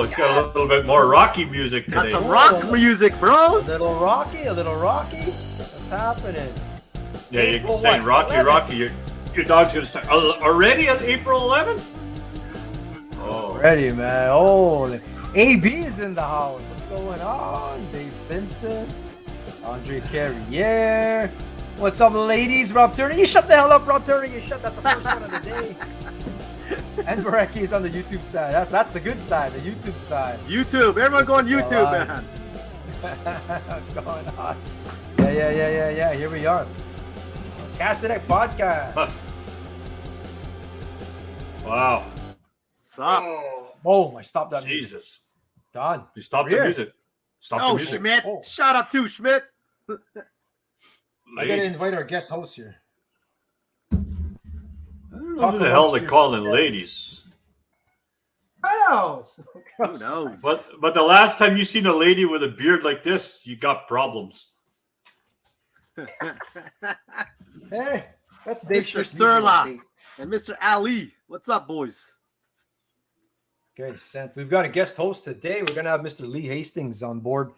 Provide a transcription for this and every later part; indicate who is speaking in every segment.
Speaker 1: Oh, it's got a little bit more rocky music today.
Speaker 2: Got some rock music, bros.
Speaker 3: A little rocky. What's happening?
Speaker 1: Yeah, you
Speaker 3: April
Speaker 1: can say
Speaker 3: what?
Speaker 1: Rocky,
Speaker 3: 11th.
Speaker 1: Rocky. Your dog's gonna start already on April 11th. Oh,
Speaker 3: Ready, man. Oh, the AB is in the house. What's going on? Dave Simpson, Andre Carriere. What's up, ladies? Rob Turner. You shut the hell up, Rob Turner. You shut that the first one of the day. And Bareki is on the YouTube side. That's the good side, the YouTube side.
Speaker 2: YouTube. Everyone go on YouTube, man.
Speaker 3: What's going on? Yeah. Here we are. Castanet Podcast.
Speaker 1: wow.
Speaker 2: What's up?
Speaker 3: Oh, I stopped that music.
Speaker 1: Jesus.
Speaker 3: Done.
Speaker 1: You stopped
Speaker 3: We're
Speaker 1: the
Speaker 3: here.
Speaker 1: music. Stop the
Speaker 2: Oh,
Speaker 1: music.
Speaker 2: Schmidt.
Speaker 3: Oh.
Speaker 2: Shout out to Schmidt.
Speaker 3: I gotta invite our guest host here.
Speaker 1: I don't know who the hell they're calling ladies.
Speaker 3: Hello.
Speaker 2: Who knows?
Speaker 1: But the last time you seen a lady with a beard like this, you got problems.
Speaker 3: Hey, that's Dave
Speaker 2: Mr.
Speaker 3: Schiff's
Speaker 2: Surla
Speaker 3: music.
Speaker 2: and Mr. Ali. What's up, boys?
Speaker 3: Okay, Seth. We've got a guest host today. We're gonna have Mr. Lee Hastings on board.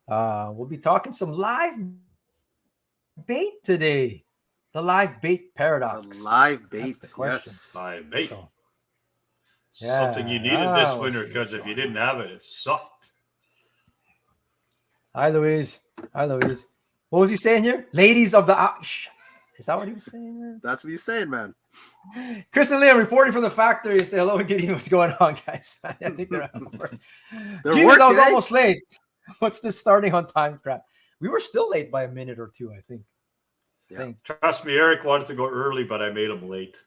Speaker 3: We'll be talking some live bait today. The live bait paradox.
Speaker 2: The live bait.
Speaker 3: That's the question.
Speaker 2: Yes.
Speaker 1: Live bait.
Speaker 3: So,
Speaker 1: Something you needed
Speaker 3: yeah,
Speaker 1: this
Speaker 3: we'll
Speaker 1: winter
Speaker 3: see
Speaker 1: because
Speaker 3: what's
Speaker 1: if you
Speaker 3: going
Speaker 1: didn't have it, it sucked.
Speaker 3: Hi, Louise. What was he saying here? Ladies of the is that what he was saying, man?
Speaker 2: That's what you're saying, man.
Speaker 3: Chris and Liam reporting from the factory. Say hello and good evening. What's going on, guys? I think they're on board.
Speaker 2: They're
Speaker 3: Jeez,
Speaker 2: working,
Speaker 3: I was
Speaker 2: eh?
Speaker 3: almost late. What's this starting on time crap? We were still late by a minute or two, I think.
Speaker 2: Yeah.
Speaker 1: Trust me, Eric wanted to go early, but I made him late.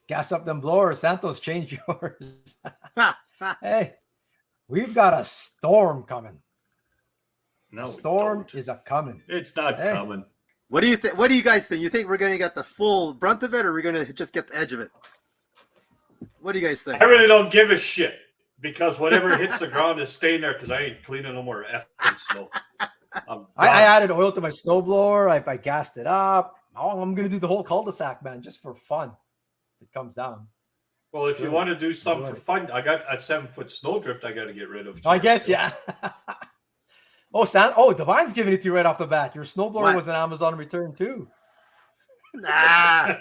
Speaker 3: Gas up them blowers. Santos, change yours. Hey, we've got a storm coming.
Speaker 1: No,
Speaker 3: A
Speaker 1: we
Speaker 3: storm
Speaker 1: don't.
Speaker 3: is a coming.
Speaker 1: It's not
Speaker 3: Hey.
Speaker 1: coming.
Speaker 2: What do you think? What do you guys think? You think we're gonna get the full brunt of it, or we're gonna just get the edge of it? What do you guys think?
Speaker 1: I really don't give a shit because whatever hits the ground is staying there because I ain't cleaning no more effing snow.
Speaker 3: I added oil to my snowblower. I gassed it up. Oh, I'm gonna do the whole cul-de-sac, man, just for fun. It comes down.
Speaker 1: Well, if you
Speaker 3: Good.
Speaker 1: want to do something for
Speaker 3: Good.
Speaker 1: fun, I got a 7-foot snowdrift I got to get rid of.
Speaker 3: I guess, yeah. Divine's giving it to you right off the bat. Your snowblower
Speaker 2: What?
Speaker 3: was an Amazon return too.
Speaker 2: Nah.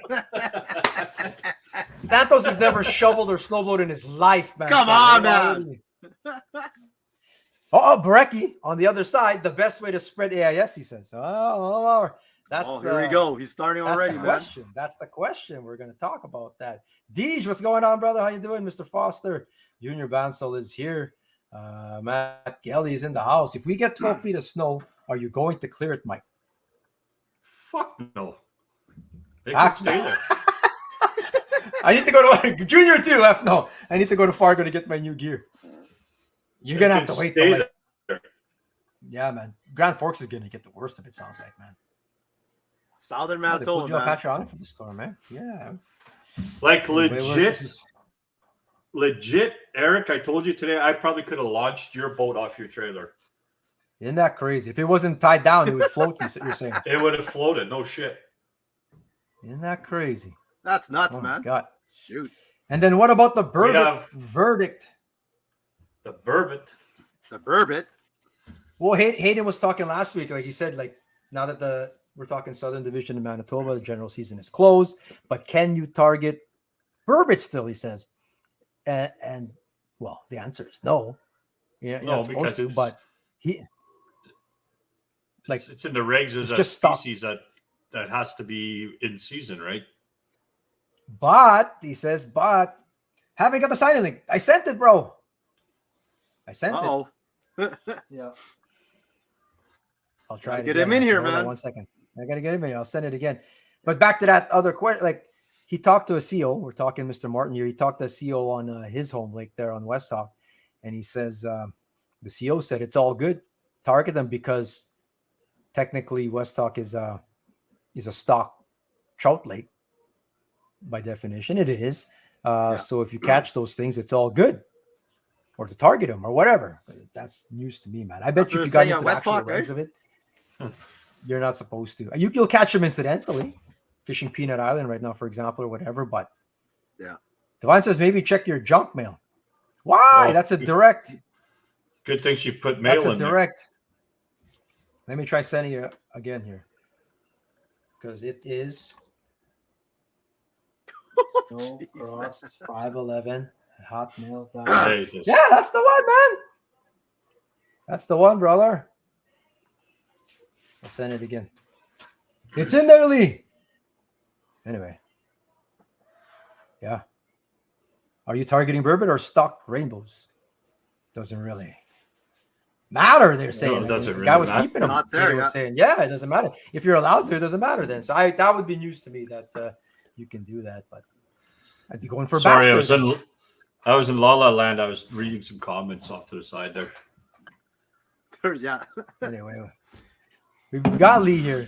Speaker 3: Santos has never shoveled or snowblowed in his life, man.
Speaker 2: Come on, man.
Speaker 3: Bareki on the other side. The best way to spread AIS, he says. That's
Speaker 2: Here we go. He's starting
Speaker 3: That's
Speaker 2: already,
Speaker 3: the
Speaker 2: man.
Speaker 3: question. That's the question. We're going to talk about that. Deej, what's going on, brother? How you doing, Mr. Foster? Junior Bansal is here. Matt Gelly is in the house. If we get 12 feet of snow, are you going to clear it, Mike?
Speaker 1: Fuck no. They
Speaker 3: Ah,
Speaker 1: can stay there.
Speaker 3: I need to go to Junior too. No, I need to go to Fargo to get my new gear. You're
Speaker 1: They
Speaker 3: gonna have
Speaker 1: can
Speaker 3: to wait.
Speaker 1: stay
Speaker 3: Till,
Speaker 1: there.
Speaker 3: yeah, man. Grand Forks is gonna get the worst of it. Sounds like, man.
Speaker 2: Southern
Speaker 3: Oh, they put
Speaker 2: Manitoba,
Speaker 3: you off
Speaker 2: man.
Speaker 3: Hatcher on for the storm, man. Yeah.
Speaker 1: Like
Speaker 3: Wait,
Speaker 1: legit, Eric, I told you today, I probably could have launched your boat off your trailer.
Speaker 3: Isn't that crazy? If it wasn't tied down, it would float. You're saying?
Speaker 1: It would have floated. No shit.
Speaker 3: Isn't that crazy?
Speaker 2: That's nuts,
Speaker 3: Oh my
Speaker 2: man.
Speaker 3: God.
Speaker 2: Shoot.
Speaker 3: And then what about the Burbot
Speaker 1: have-
Speaker 3: verdict?
Speaker 1: The Burbot.
Speaker 2: The Burbot.
Speaker 3: Well, Hayden was talking last week. Like he said, like now that we're talking Southern Division in Manitoba, the general season is closed. But can you target Burbot still? He says, and well, the answer is no. Yeah,
Speaker 1: No,
Speaker 3: not supposed to. But
Speaker 1: It's in the regs as
Speaker 3: it's
Speaker 1: a
Speaker 3: just stop.
Speaker 1: species that has to be in season, right?
Speaker 3: But he says, haven't got the signing link. I sent it, bro. I sent
Speaker 2: Uh-oh.
Speaker 3: it. Yeah. I'll try
Speaker 2: Gotta
Speaker 3: to
Speaker 2: get him in here,
Speaker 3: Hold on
Speaker 2: man.
Speaker 3: 1 second. I gotta get him in here. I'll send it again. But back to that other question. Like he talked to a CO. We're talking Mr. Martin here. He talked to a CO on his home lake there on West Hawk, and he says the CO said it's all good. Target them because technically West Hawk is a stock trout lake by definition. It is. So if you catch those things, it's all good. Or to target them or whatever. That's news to me, man. I bet
Speaker 2: That's
Speaker 3: you
Speaker 2: what
Speaker 3: if you
Speaker 2: they're
Speaker 3: got
Speaker 2: saying
Speaker 3: into
Speaker 2: on
Speaker 3: the
Speaker 2: West
Speaker 3: actual
Speaker 2: Hawk,
Speaker 3: regs
Speaker 2: right?
Speaker 3: of it, you're not supposed to. You'll catch them incidentally, fishing Peanut Island right now, for example, or whatever. But
Speaker 2: Yeah.
Speaker 3: Devon says maybe check your junk mail. Why?
Speaker 1: Oh,
Speaker 3: That's a direct.
Speaker 1: Good thing she put mail
Speaker 3: That's a
Speaker 1: in there.
Speaker 3: direct. Let me try sending you again here. Because it is no
Speaker 2: Jeez.
Speaker 3: cross 511 hotmail.com.
Speaker 1: Jesus.
Speaker 3: Yeah, that's the one, man. That's the one, brother. I'll send it again. It's in there, Lee. Anyway. Yeah. Are you targeting bourbon or stock rainbows? Doesn't really matter, they're saying.
Speaker 1: it doesn't
Speaker 3: the
Speaker 1: really
Speaker 3: guy was
Speaker 1: matter.
Speaker 3: keeping them.
Speaker 2: Not there,
Speaker 3: He was
Speaker 2: yeah.
Speaker 3: saying, yeah, it doesn't matter. If you're allowed to, it doesn't matter then. So that would be news to me that you can do that, but I'd be going for
Speaker 1: Sorry,
Speaker 3: bastards.
Speaker 1: I was in La La Land. I was reading some comments off to the side there.
Speaker 2: Yeah.
Speaker 3: Anyway, we've got Lee here.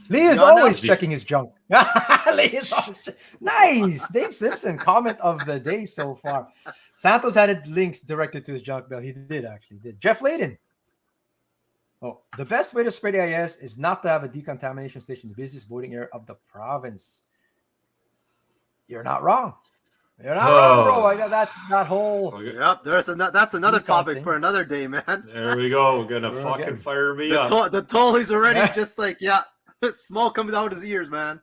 Speaker 3: Lee is
Speaker 2: on
Speaker 3: always
Speaker 1: now?
Speaker 3: checking his junk. Lee is always, nice. Dave Simpson, comment of the day so far. Santos had it links directed to his junk mail. He did actually. Jeff Layden. Oh, the best way to spread AIS is not to have a decontamination station in the busiest voting area of the province. You're not wrong. You're not wrong, bro. I got that whole.
Speaker 2: Yep. That's another
Speaker 3: Decon
Speaker 2: topic
Speaker 3: thing.
Speaker 2: for another day, man.
Speaker 1: There we go. We're gonna
Speaker 3: We're
Speaker 1: fucking
Speaker 3: getting-
Speaker 1: fire me
Speaker 2: The
Speaker 1: up.
Speaker 2: toll is already just like, yeah, smoke coming out his ears, man.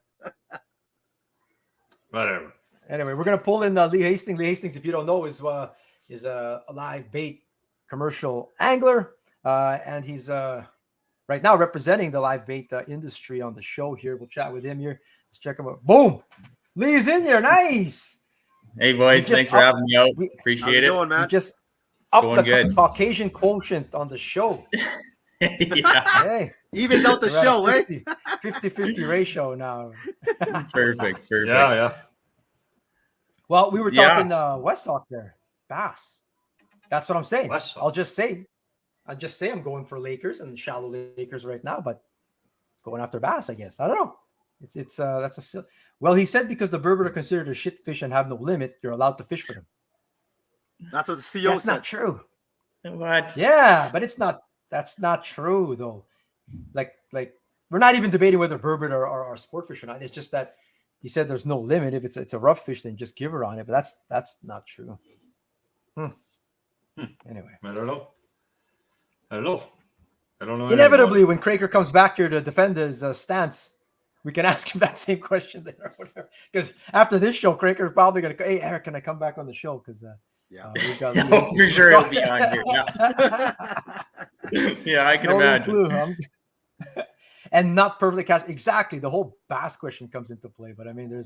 Speaker 1: Whatever.
Speaker 3: Anyway, we're gonna pull in Lee Hastings. Lee Hastings, if you don't know, is a live bait commercial angler, and he's right now representing the live bait industry on the show here. We'll chat with him here. Let's check him out. Boom, Lee's in here. Nice.
Speaker 4: Hey boys,
Speaker 3: just
Speaker 4: thanks for having me out.
Speaker 3: we-
Speaker 2: How's
Speaker 4: Appreciate
Speaker 2: it
Speaker 4: it.
Speaker 2: going,
Speaker 3: We
Speaker 2: man?
Speaker 3: just up
Speaker 4: going
Speaker 3: the
Speaker 4: good.
Speaker 3: Caucasian quotient on the show.
Speaker 4: Yeah,
Speaker 3: Hey,
Speaker 2: Evens out the
Speaker 3: we're at a
Speaker 2: show, eh?
Speaker 3: 50-50 ratio now.
Speaker 4: perfect.
Speaker 1: Yeah.
Speaker 3: Well, we were
Speaker 4: Yeah.
Speaker 3: talking West Hawk there. Bass. That's what I'm saying.
Speaker 1: West Hawk.
Speaker 3: I'll just say I'm going for Lakers and shallow Lakers right now, but going after bass, I guess. I don't know. Well, he said because the bourbon are considered a shit fish and have no limit, you're allowed to fish for them.
Speaker 2: That's what the CEO
Speaker 3: That's
Speaker 2: said.
Speaker 3: not true.
Speaker 4: What?
Speaker 3: Yeah, but it's not. That's not true though. Like we're not even debating whether bourbon are sport fish or not. It's just that he said there's no limit. If it's a rough fish, then just give her on it. But that's not true. Anyway,
Speaker 1: I don't know. I don't know anything
Speaker 3: inevitably,
Speaker 1: about
Speaker 3: when Craker comes back here to defend his stance, we can ask him that same question then or whatever. Because after this show, Craker's probably gonna go, "Hey, Eric, can I come back on the show?" Because
Speaker 2: Yeah.
Speaker 3: we've got
Speaker 4: Oh, for sure he'll be on here. Yeah, I can
Speaker 3: No
Speaker 4: imagine.
Speaker 3: clue, and not perfectly catch. Exactly. The whole bass question comes into play. But I mean,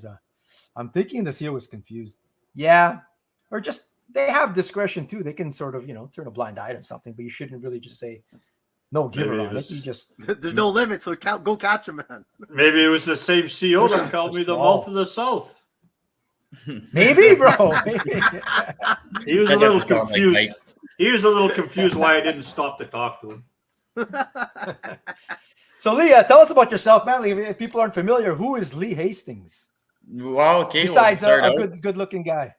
Speaker 3: I'm thinking the CEO was confused. Yeah. Or just they have discretion too. They can sort of, turn a blind eye to something, but you shouldn't really just say, no, give her
Speaker 1: Maybe
Speaker 3: on it.
Speaker 1: it
Speaker 3: You
Speaker 1: was-
Speaker 3: just,
Speaker 2: There's no limit, so go catch him, man.
Speaker 1: it. Maybe it was the same CEO that called me the mouth of the South.
Speaker 3: maybe, bro. Maybe.
Speaker 1: He was
Speaker 4: That
Speaker 1: a little
Speaker 4: doesn't sound like
Speaker 1: confused.
Speaker 4: Mike.
Speaker 1: He was a little confused why I didn't stop to talk to him.
Speaker 3: So, Lee, tell us about yourself, man. If people aren't familiar, who is Lee Hastings?
Speaker 4: Well, okay.
Speaker 3: Besides
Speaker 4: we'll start
Speaker 3: a
Speaker 4: out.
Speaker 3: good-looking guy.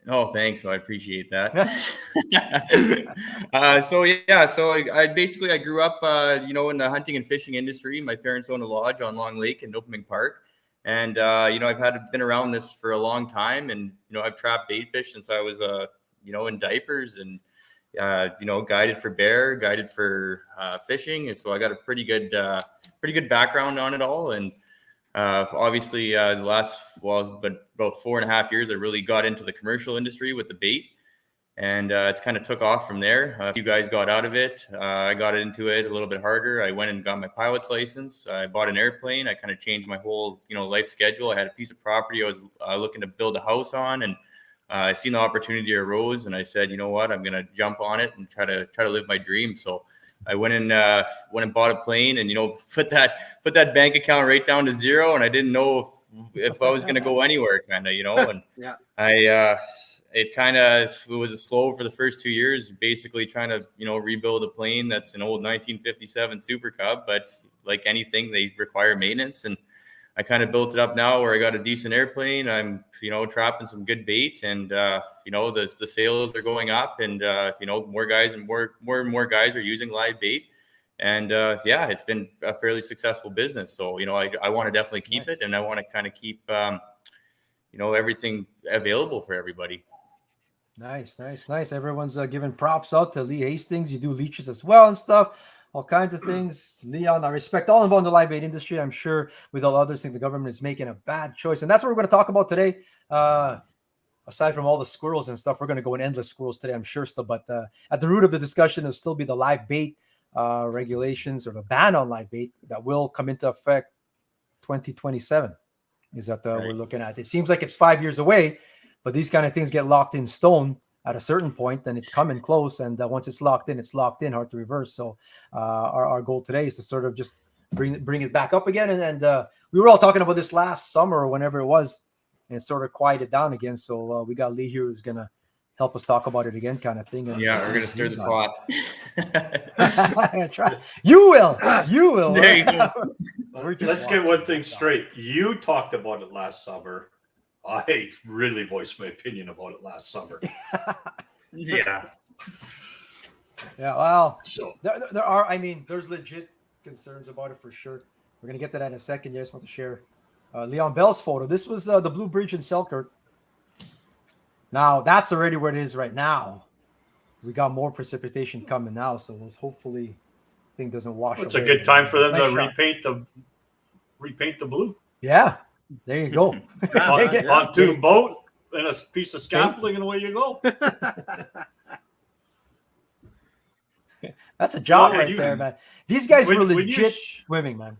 Speaker 4: Oh, thanks. I appreciate that. So I grew up, in the hunting and fishing industry. My parents own a lodge on Long Lake in Nopalming Park, and I've been around this for a long time, and I've trapped bait fish since I was in diapers, and guided for bear, guided for fishing, and so I got a pretty good background on it all, and. Obviously, the last about 4.5 years, I really got into the commercial industry with the bait, and it's kind of took off from there. A few guys got out of it. I got into it a little bit harder. I went and got my pilot's license. I bought an airplane. I kind of changed my whole life schedule. I had a piece of property I was looking to build a house on, and I seen the opportunity arose, and I said, you know what, I'm gonna jump on it and try to live my dream. So. I went and bought a plane, and put that bank account right down to zero, and I didn't know if I was going to go anywhere, kind of, and
Speaker 2: Yeah.
Speaker 4: it was slow for the first 2 years, basically trying to rebuild a plane that's an old 1957 Super Cub, but like anything, they require maintenance, and I kind of built it up now where I got a decent airplane. I'm, trapping some good bait, and the sales are going up, and more guys and more guys are using live bait, and it's been a fairly successful business. So I want to definitely keep it, and I want to kind of keep everything available for everybody.
Speaker 3: Nice. Everyone's giving props out to Lee Hastings. You do leeches as well and stuff, all kinds of things. Leon, I respect all involved in the live bait industry. I'm sure with all others think the government is making a bad choice. And that's what we're going to talk about today. Aside from all the squirrels and stuff, we're going to go in endless squirrels today, I'm sure still. But at the root of the discussion will still be the live bait regulations or the ban on live bait that will come into effect 2027 is that we're looking at. It seems like it's 5 years away, but these kind of things get locked in stone at a certain point, and it's coming close. And once it's locked in, hard to reverse. So our goal today is to sort of just bring it back up again. And we were all talking about this last summer or whenever it was, and it sort of quieted down again. So we got Lee here who's going to help us talk about it again, kind of thing. And
Speaker 4: Yeah, we're going to stir the pot.
Speaker 3: Try. You will.
Speaker 4: There you go.
Speaker 1: Let's get one thing straight. You talked about it last summer. I really voiced my opinion about it last summer.
Speaker 4: Yeah.
Speaker 3: Yeah, well,
Speaker 1: So
Speaker 3: there are, I mean, there's legit concerns about it for sure. We're going to get to that in a second. I just want to share Leon Bell's photo. This was the Blue Bridge in Selkirk. Now, that's already where it is right now. We got more precipitation coming now, so hopefully thing doesn't wash
Speaker 1: it's
Speaker 3: away.
Speaker 1: a good time for them
Speaker 3: Nice
Speaker 1: to
Speaker 3: shot.
Speaker 1: repaint the blue.
Speaker 3: Yeah, there you go.
Speaker 1: Pontoon boat and a piece of scaffolding, and away you go.
Speaker 3: That's a job
Speaker 1: Well,
Speaker 3: right there, man. These guys were
Speaker 1: when you
Speaker 3: legit swimming, man.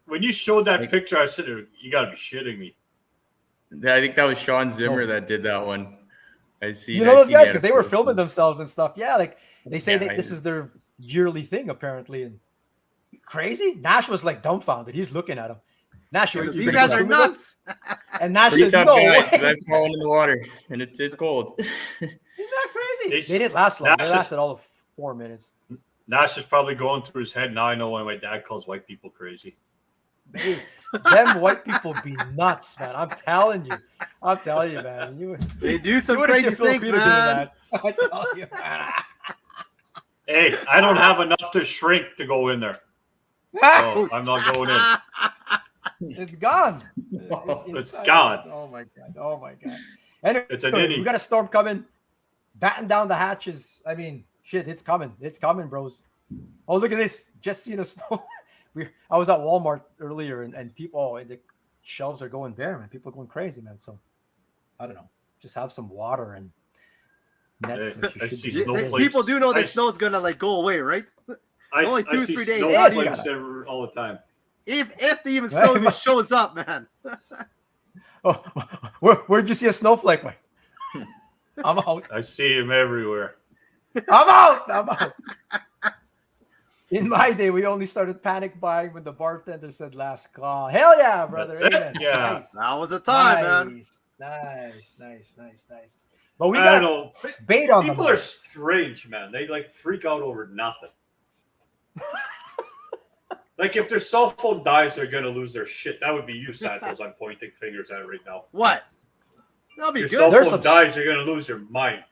Speaker 1: When you showed that picture, I said, "You got to be shitting me."
Speaker 4: I think that was Sean Zimmer that did that one. I see.
Speaker 3: You know those guys because they were filming themselves and stuff. Yeah, like they say this is their yearly thing apparently. And crazy. Nash was like dumbfounded. He's looking at him. Nash,
Speaker 2: These guys are nuts.
Speaker 3: And Nash
Speaker 4: Pretty
Speaker 3: says,
Speaker 4: tough
Speaker 3: "No
Speaker 4: guys.
Speaker 3: way."
Speaker 4: I've fallen in the water and it's cold.
Speaker 3: Isn't that crazy? They didn't last long. They lasted all of 4 minutes.
Speaker 1: Nash is probably going through his head now. I know why my dad calls white people crazy.
Speaker 3: Hey, them white people be nuts, man. I'm telling you, man.
Speaker 2: They do some
Speaker 3: you wouldn't see
Speaker 2: crazy
Speaker 3: a
Speaker 2: things,
Speaker 3: Filipino doing
Speaker 2: man.
Speaker 3: that. I tell you, man.
Speaker 1: Hey, I don't have enough to shrink to go in there. So I'm not going in.
Speaker 3: It's gone.
Speaker 1: It's gone.
Speaker 3: Oh my god. Anyway,
Speaker 1: It's an innie.
Speaker 3: we got a storm coming. Batten down the hatches. I mean, shit, it's coming. It's coming, bros. Oh, look at this. Just seen a snow. I was at Walmart earlier, and people, the shelves are going bare, man. People are going crazy, man. So I don't know. Just have some water and Netflix.
Speaker 1: I see snowflakes.
Speaker 2: People do know the snow's gonna like go away, right? Only 2-3 days.
Speaker 1: Snowflakes all the time.
Speaker 2: If the even snow even shows up, man.
Speaker 3: Oh, where'd you see a snowflake, man? I'm out.
Speaker 1: I see him everywhere.
Speaker 3: I'm out. In my day, we only started panic buying when the bartender said last call. Hell yeah, brother.
Speaker 1: That's it.
Speaker 3: Amen.
Speaker 1: Yeah.
Speaker 3: Nice.
Speaker 2: That was a time, man.
Speaker 3: Nice. But we
Speaker 1: I
Speaker 3: got
Speaker 1: know.
Speaker 3: bait on
Speaker 1: People
Speaker 3: them.
Speaker 1: are strange, man. They like freak out over nothing. Like if their cell phone dies, they're gonna lose their shit. That would be you, Santos. I'm pointing fingers at right now.
Speaker 2: What? That'll be
Speaker 1: Your
Speaker 2: good.
Speaker 1: cell
Speaker 3: There's
Speaker 1: phone
Speaker 3: some-
Speaker 1: dies, you're gonna lose your mind.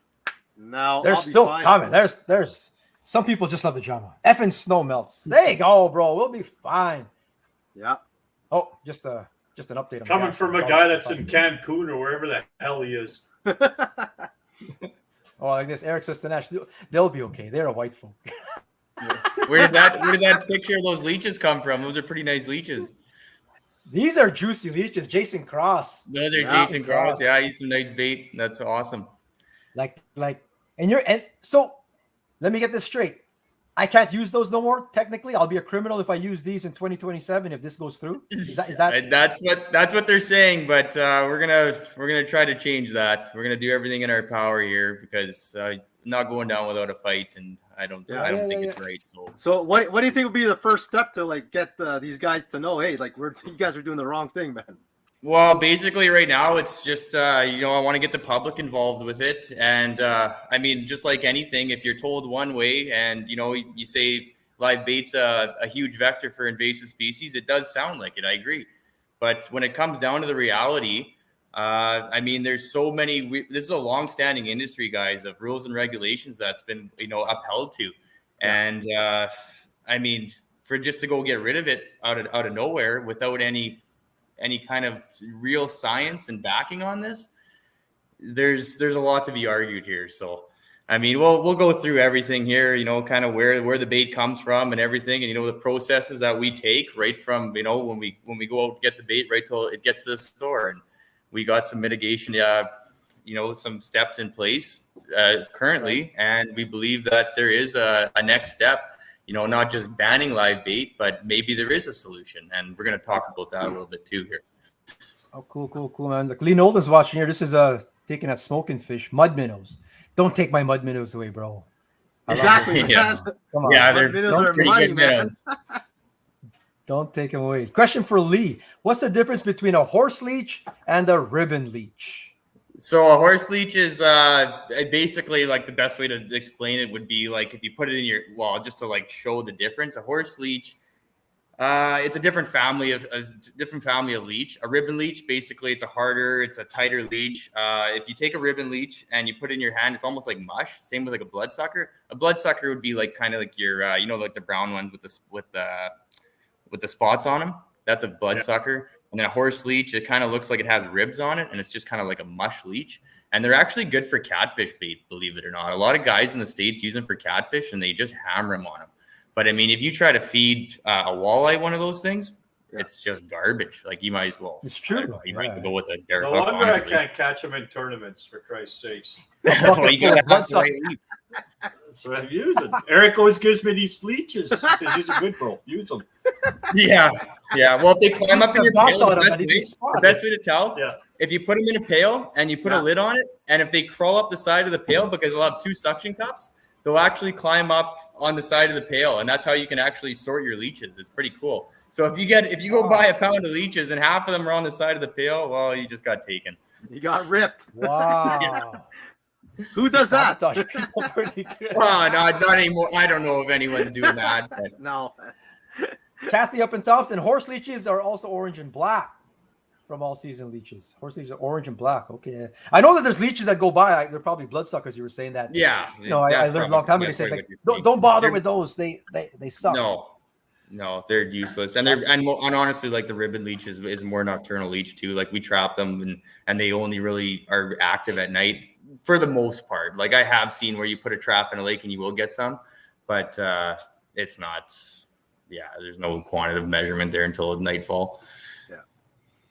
Speaker 2: No,
Speaker 3: They're
Speaker 2: I'll be
Speaker 3: still
Speaker 2: fine.
Speaker 3: coming. There's some people just love the drama. Effing snow melts. There you go, bro. We'll be fine.
Speaker 2: Yeah.
Speaker 3: Oh, just an update. On
Speaker 1: Coming
Speaker 3: that.
Speaker 1: from a guy that's in Cancun or wherever the hell he is.
Speaker 3: Oh, like this. Eric says to Nash, they'll be okay. They're a white folk.
Speaker 4: Where did that picture of those leeches come from? Those are pretty nice leeches.
Speaker 3: These are juicy leeches. Jason Cross.
Speaker 4: Those are
Speaker 2: Yeah.
Speaker 4: Jason Cross. Yeah, he's some nice bait. That's awesome.
Speaker 3: And so let me get this straight. I can't use those no more. Technically, I'll be a criminal if I use these in 2027 if this goes through. Is that
Speaker 4: That's what they're saying, but we're gonna try to change that. We're gonna do everything in our power here because not going down without a fight, and I don't think it's right.
Speaker 2: So what do you think would be the first step to like get these guys to know, hey, like you guys are doing the wrong thing, man?
Speaker 4: Well, basically, right now it's just I want to get the public involved with it, and I mean, just like anything, if you're told one way, and you say live bait's a huge vector for invasive species, it does sound like it. I agree, but when it comes down to the reality, I mean, there's so many. This is a long-standing industry, guys, of rules and regulations that's been upheld to, and I mean, for just to go get rid of it out of nowhere without any kind of real science and backing on this, there's a lot to be argued here. So, I mean, we'll go through everything here, kind of where the bait comes from and everything, and the processes that we take right from when we go out and get the bait right till it gets to the store, and we got some mitigation, some steps in place currently, and we believe that there is a next step. Not just banning live bait, but maybe there is a solution, and we're going to talk about that a little bit too here.
Speaker 3: Oh, cool, man. Like Lee Nolden's watching here. This is taking a smoking fish, mud minnows. Don't take my mud minnows away, bro.
Speaker 2: Exactly, man.
Speaker 4: Yeah.
Speaker 3: Come on.
Speaker 4: Yeah,
Speaker 2: Mud
Speaker 4: they're
Speaker 2: minnows are
Speaker 4: pretty
Speaker 2: money,
Speaker 4: good
Speaker 2: man.
Speaker 3: Don't take them away. Question for Lee. What's the difference between a horse leech and a ribbon leech?
Speaker 4: So a horse leech is basically, like, the best way to explain it would be like if you put it in just to like show the difference. A horse leech, it's a different family of leech. A ribbon leech, basically, it's a tighter leech. If you take a ribbon leech and you put it in your hand, it's almost like mush. Same with like a bloodsucker. A bloodsucker would be like kind of like your like the brown ones with the spots on them. That's a bloodsucker. And then a horse leech, it kind of looks like it has ribs on it, and it's just kind of like a mush leech. And they're actually good for catfish bait, believe it or not. A lot of guys in the States use them for catfish, and they just hammer them on them. But I mean, if you try to feed a walleye one of those things, it's just garbage. Like, you might as well.
Speaker 3: It's true.
Speaker 4: You might as well go with a derrick
Speaker 1: No
Speaker 4: hook,
Speaker 1: wonder
Speaker 4: honestly.
Speaker 1: I can't catch them in tournaments, for Christ's sakes.
Speaker 4: Well, you gotta have the right leech.
Speaker 1: That's what I'm using. Eric always gives me these leeches. He says he's a good bro. Use them.
Speaker 4: Yeah. Well, if they climb up in your
Speaker 3: Box
Speaker 4: pail,
Speaker 3: on them
Speaker 4: the
Speaker 3: and he's
Speaker 4: best way to tell,
Speaker 1: Yeah.
Speaker 4: if you put them in a pail and you put a lid on it, and if they crawl up the side of the pail, because they'll have two suction cups, they'll actually climb up on the side of the pail, and that's how you can actually sort your leeches. It's pretty cool. So if you go buy a pound of leeches and half of them are on the side of the pail, well, you just got taken.
Speaker 2: You got ripped.
Speaker 3: Wow.
Speaker 2: Who does that?
Speaker 3: Sabotage people pretty good.
Speaker 4: Oh, no, not anymore. I don't know if anyone's doing that. But
Speaker 2: No.
Speaker 3: Kathy up in Thompson. Horse leeches are also orange and black from all season leeches. Horse leeches are orange and black. Okay. I know that there's leeches that go by. They're probably bloodsuckers. You were saying that.
Speaker 4: yeah,
Speaker 3: I learned a long time ago. They say, like, don't bother with those. They suck.
Speaker 4: No, they're useless. And and honestly, like, the ribbon leech is more nocturnal leech too. Like, we trap them and they only really are active at night for the most part. Like, I have seen where you put a trap in a lake and you will get some, but it's not. Yeah, there's no quantitative measurement there until nightfall.
Speaker 2: Yeah.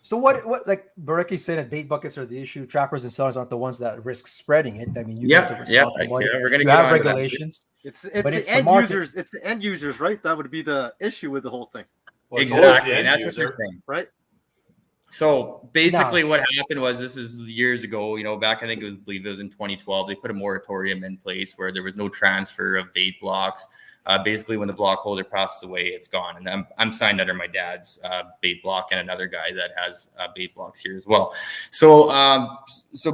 Speaker 3: So what like Barecki said, that bait buckets are the issue. Trappers and sellers aren't the ones that risk spreading it. I mean, you guys are responsible.
Speaker 4: We're gonna
Speaker 3: you
Speaker 4: get
Speaker 3: have
Speaker 4: on to that.
Speaker 3: regulations.
Speaker 2: It's
Speaker 3: But
Speaker 2: the
Speaker 3: it's the
Speaker 2: end
Speaker 3: market.
Speaker 2: users. It's the end users, right? That would be the issue with the whole thing,
Speaker 1: Well, it's always
Speaker 4: Exactly,
Speaker 1: the
Speaker 4: and
Speaker 1: end
Speaker 4: that's what
Speaker 1: user.
Speaker 4: you're saying.
Speaker 2: right?
Speaker 4: So basically, what happened was, this is years ago. Back, I believe it was in 2012. They put a moratorium in place where there was no transfer of bait blocks. Basically, when the block holder passes away, it's gone. And I'm signed under my dad's bait block and another guy that has bait blocks here as well. So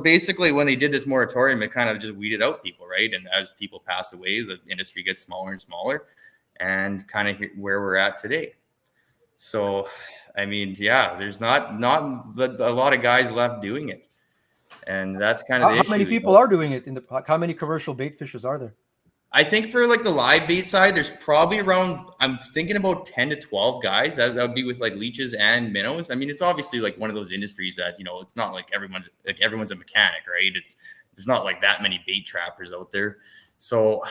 Speaker 4: basically, when they did this moratorium, it kind of just weeded out people, right? And as people pass away, the industry gets smaller and smaller, and kind of where we're at today. So, I mean, yeah, there's not a lot of guys left doing it, and that's kind of the issue.
Speaker 3: How many people are doing it how many commercial bait fishers are there?
Speaker 4: I think for like the live bait side, there's probably around, I'm thinking about 10 to 12 guys. That would be with like leeches and minnows. I mean, it's obviously like one of those industries that, it's not like everyone's a mechanic, right? There's not like that many bait trappers out there. So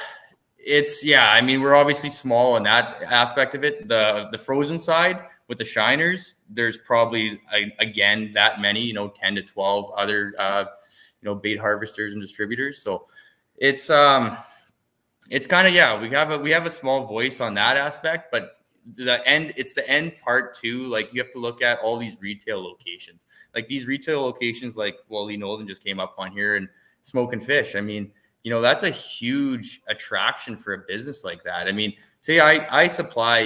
Speaker 4: I mean, we're obviously small in that aspect of it. The frozen side with the shiners, there's probably, again, that many, 10 to 12 other, bait harvesters and distributors. So it's kind of, we have a small voice on that aspect, but it's the end part too. Like, you have to look at all these retail locations, like these retail locations, like, well, Lee Nolden just came up on here, and Smoke and Fish. I mean, that's a huge attraction for a business like that. I mean, say I supply,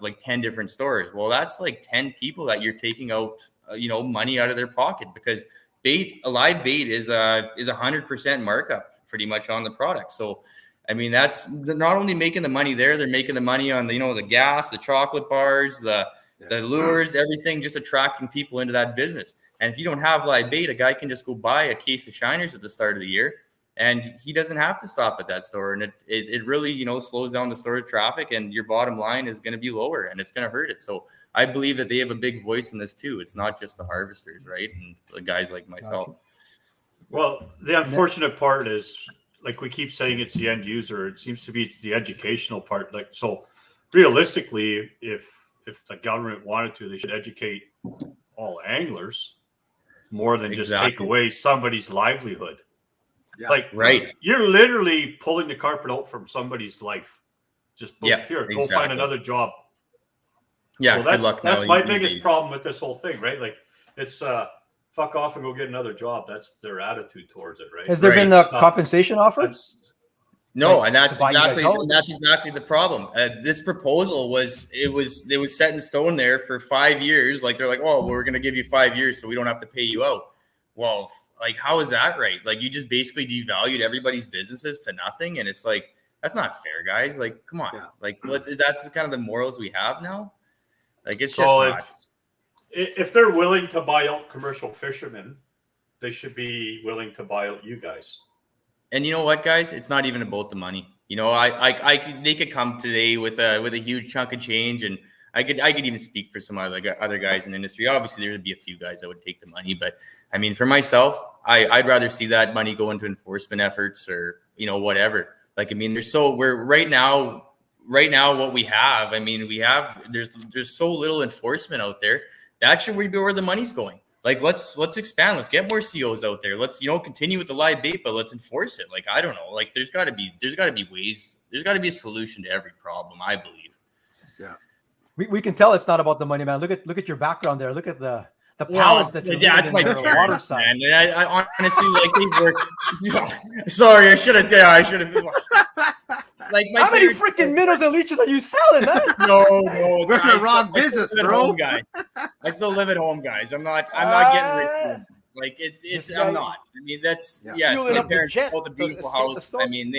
Speaker 4: like 10 different stores. Well, that's like 10 people that you're taking out, money out of their pocket, because a live bait is 100% markup pretty much on the product. So, I mean, they're not only making the money there, they're making the money on the gas, the chocolate bars, the lures, everything, just attracting people into that business. And if you don't have live bait, a guy can just go buy a case of shiners at the start of the year, and he doesn't have to stop at that store. And it really, slows down the store traffic, and your bottom line is going to be lower, and it's going to hurt it. So I believe that they have a big voice in this too. It's not just the harvesters, right? And the guys like myself.
Speaker 3: Gotcha.
Speaker 1: Well, the unfortunate part is, like we keep saying, it's the end user. It seems to be it's the educational part. Like, so realistically, if the government wanted to, they should educate all anglers more than just take
Speaker 4: Exactly.
Speaker 1: away somebody's livelihood.
Speaker 2: Yeah.
Speaker 1: Like,
Speaker 4: Right.
Speaker 1: you're literally pulling the carpet out from somebody's life. Just
Speaker 4: Yeah,
Speaker 1: here, go
Speaker 4: exactly.
Speaker 1: find another job.
Speaker 4: Yeah,
Speaker 1: So
Speaker 4: good luck.
Speaker 1: that's
Speaker 4: now,
Speaker 1: my
Speaker 4: you
Speaker 1: biggest
Speaker 4: days.
Speaker 1: problem with this whole thing, right? Like, it's fuck off and go get another job. That's their attitude towards it, right?
Speaker 3: Has there been a
Speaker 1: Right.
Speaker 3: compensation offered?
Speaker 1: That's
Speaker 4: No,
Speaker 3: Like,
Speaker 4: and that's
Speaker 3: to buy you guys
Speaker 4: exactly
Speaker 3: out?
Speaker 4: that's exactly the problem. This proposal was set in stone there for 5 years. Like they're like, oh, we're going to give you 5 years so we don't have to pay you out. Well, like how is that right? Like you just basically devalued everybody's businesses to nothing, and it's like that's not fair, guys. Like come on,
Speaker 2: Yeah.
Speaker 4: like that's kind of the morals we have now. Like it's
Speaker 1: So
Speaker 4: just
Speaker 1: if they're willing to buy out commercial fishermen, they should be willing to buy out you guys.
Speaker 4: And you know what, guys? It's not even about the money. You know, they could come today with a huge chunk of change, and I could even speak for some other guys in the industry. Obviously, there would be a few guys that would take the money, but I mean, for myself, I'd rather see that money go into enforcement efforts or whatever. Like, I mean, we're right now what we have. I mean, there's so little enforcement out there. That should be where the money's going. Like let's expand. Let's get more COs out there. Let's continue with the live bait, but let's enforce it. Like I don't know. Like there's got to be ways. There's got to be a solution to every problem. I believe.
Speaker 2: Yeah.
Speaker 3: We can tell it's not about the money, man. Look at your background there. Look at the palace that you're
Speaker 4: that's my
Speaker 3: living in, the water side.
Speaker 4: man. I honestly like they work. Sorry, I should have. Yeah, I should have. Like my
Speaker 3: How many freaking minnows and leeches are you selling, man?
Speaker 4: No,
Speaker 2: We're in the wrong business, bro.
Speaker 4: Guys. I still live at home, guys. I'm not getting rich. Like it's I'm not. I mean, that's yes.
Speaker 3: Fueling
Speaker 4: My
Speaker 3: up the
Speaker 4: parents
Speaker 3: jet
Speaker 4: built a
Speaker 3: to
Speaker 4: beautiful
Speaker 3: escape the
Speaker 4: house.
Speaker 3: storm.
Speaker 4: I mean,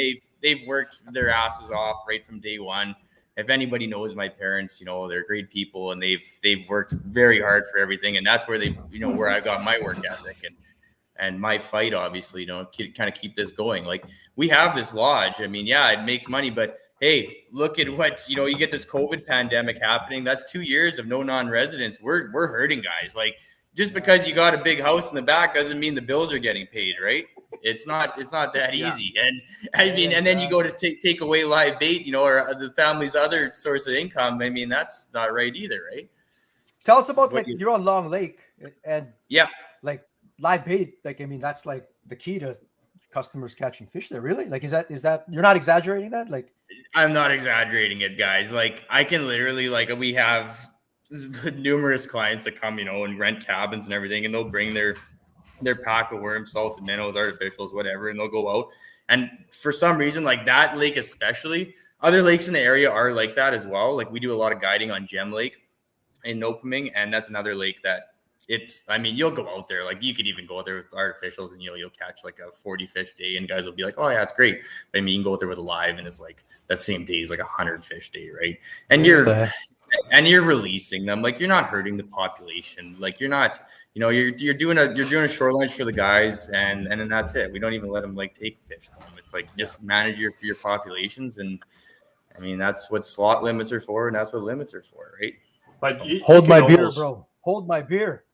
Speaker 4: they've worked their asses off right from day one. If anybody knows my parents, they're great people, and they've worked very hard for everything, and that's where where I got my work ethic and my fight, obviously, kind of keep this going. Like we have this lodge. I mean, yeah, it makes money, but hey, look at what, you get this COVID pandemic happening. That's 2 years of no non-residents. We're hurting, guys. Like just because you got a big house in the back doesn't mean the bills are getting paid, right? It's not that easy. And I mean, and then you go to take away live bait, or the family's other source of income. I mean, that's not right either, right?
Speaker 3: Tell us about you're on Long Lake and
Speaker 4: yeah,
Speaker 3: like live bait. Like, I mean, that's like the key to customers catching fish there. Really? Like, is that you're not exaggerating that? Like,
Speaker 4: I'm not exaggerating it, guys. Like I can literally we have numerous clients that come, and rent cabins and everything, and they'll bring their pack of worms, salted minnows, artificials, whatever, and they'll go out. And for some reason, like that lake especially, other lakes in the area are like that as well. Like we do a lot of guiding on Gem Lake in Nopaming, and that's another lake that you'll go out there. Like you could even go out there with artificials and you'll catch like a 40 fish day, and guys will be like, oh yeah, it's great. But I mean, you can go out there with a live and it's like that same day is like 100 fish day, right? And you're releasing them. Like you're not hurting the population. Like you're not, you're doing a shore lunch for the guys, and then that's it. We don't even let them take fish home. It's like just manage your populations, and I mean that's what slot limits are for, and that's what limits are for, right?
Speaker 1: But
Speaker 3: hold my beer, bro. Hold my beer.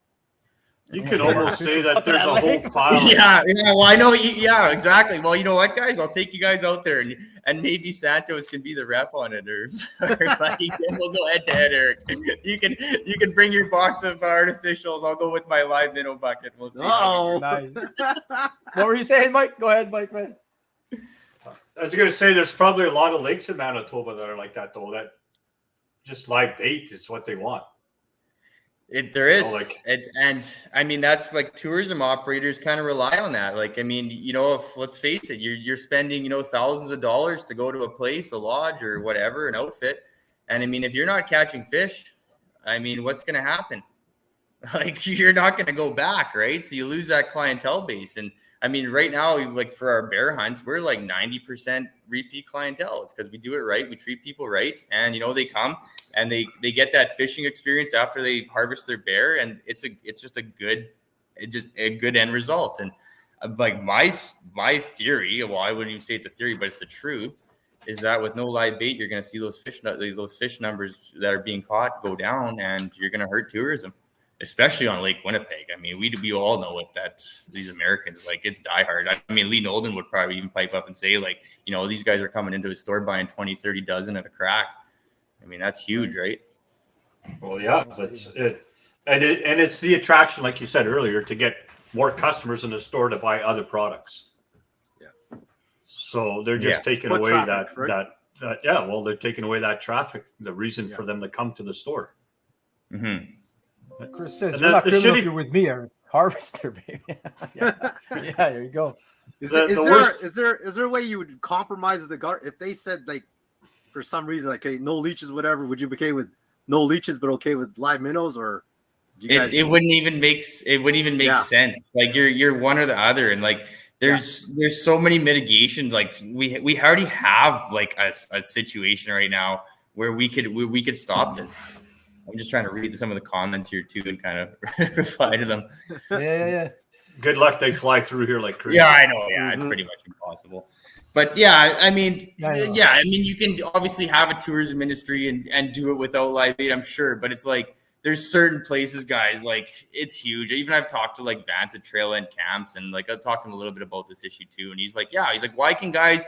Speaker 1: You could almost say that there's a whole pile.
Speaker 4: Yeah, well, I know. Yeah, exactly. Well, you know what, guys? I'll take you guys out there, and maybe Santos can be the ref on it, or we'll go head to head, Eric. You can bring your box of artificials. I'll go with my live minnow bucket. We'll see.
Speaker 3: Nice. What were you saying, Mike? Go ahead, Mike, man.
Speaker 1: I was going to say there's probably a lot of lakes in Manitoba that are like that, though. That just live bait is what they want.
Speaker 4: There is, and I mean that's like tourism operators kind of rely on that. Like I mean, if let's face it, you're spending thousands of dollars to go to a place, a lodge or whatever, an outfit, and I mean if you're not catching fish, I mean what's going to happen? Like you're not going to go back, right? So you lose that clientele base, and I mean right now, like for our bear hunts, we're like 90% repeat clientele. It's because we do it right, we treat people right, and they come. And they get that fishing experience after they harvest their bear, and it's just a good end result. And like my theory, well, I wouldn't even say it's a theory, but it's the truth, is that with no live bait, you're going to see those fish numbers that are being caught go down, and you're going to hurt tourism. especially on Lake Winnipeg. I mean, we all know it, that these Americans, like, it's diehard. I mean, Lee Nolden would probably even pipe up and say, like, you know, these guys are coming into a store buying 20, 30 dozen at a crack. I mean, that's huge, right?
Speaker 1: Well, yeah, it's the attraction, like you said earlier, to get more customers in the store to buy other products.
Speaker 2: Yeah.
Speaker 1: So they're just taking away
Speaker 2: traffic, right?
Speaker 1: they're taking away that traffic, the reason for them to come to the store.
Speaker 4: Mm-hmm.
Speaker 3: Chris says,
Speaker 1: And
Speaker 3: "You're not
Speaker 1: the
Speaker 3: criminal
Speaker 1: shitty-
Speaker 3: if you're with me, Eric. Harvester, baby." Yeah, there you go.
Speaker 2: Is
Speaker 1: The
Speaker 2: there a way you would compromise with the government if they said, like, for some reason, like, hey, no leeches, whatever? Would you be okay with no leeches but okay with live minnows, or do you guys?
Speaker 4: It wouldn't even make sense. Like, you're one or the other, and like there's so many mitigations. Like we already have like a situation right now where we could stop this. I'm just trying to read some of the comments here too and kind of reply to them.
Speaker 3: Yeah.
Speaker 1: Good luck, they fly through here like crazy.
Speaker 4: Yeah, I know. Yeah, it's pretty much impossible. But yeah, I mean, you can obviously have a tourism industry and do it without live bait, I'm sure. But it's like there's certain places, guys, like it's huge. Even I've talked to like Vance at Trail End Camps, and like I've talked to him a little bit about this issue too. And he's like, why can guys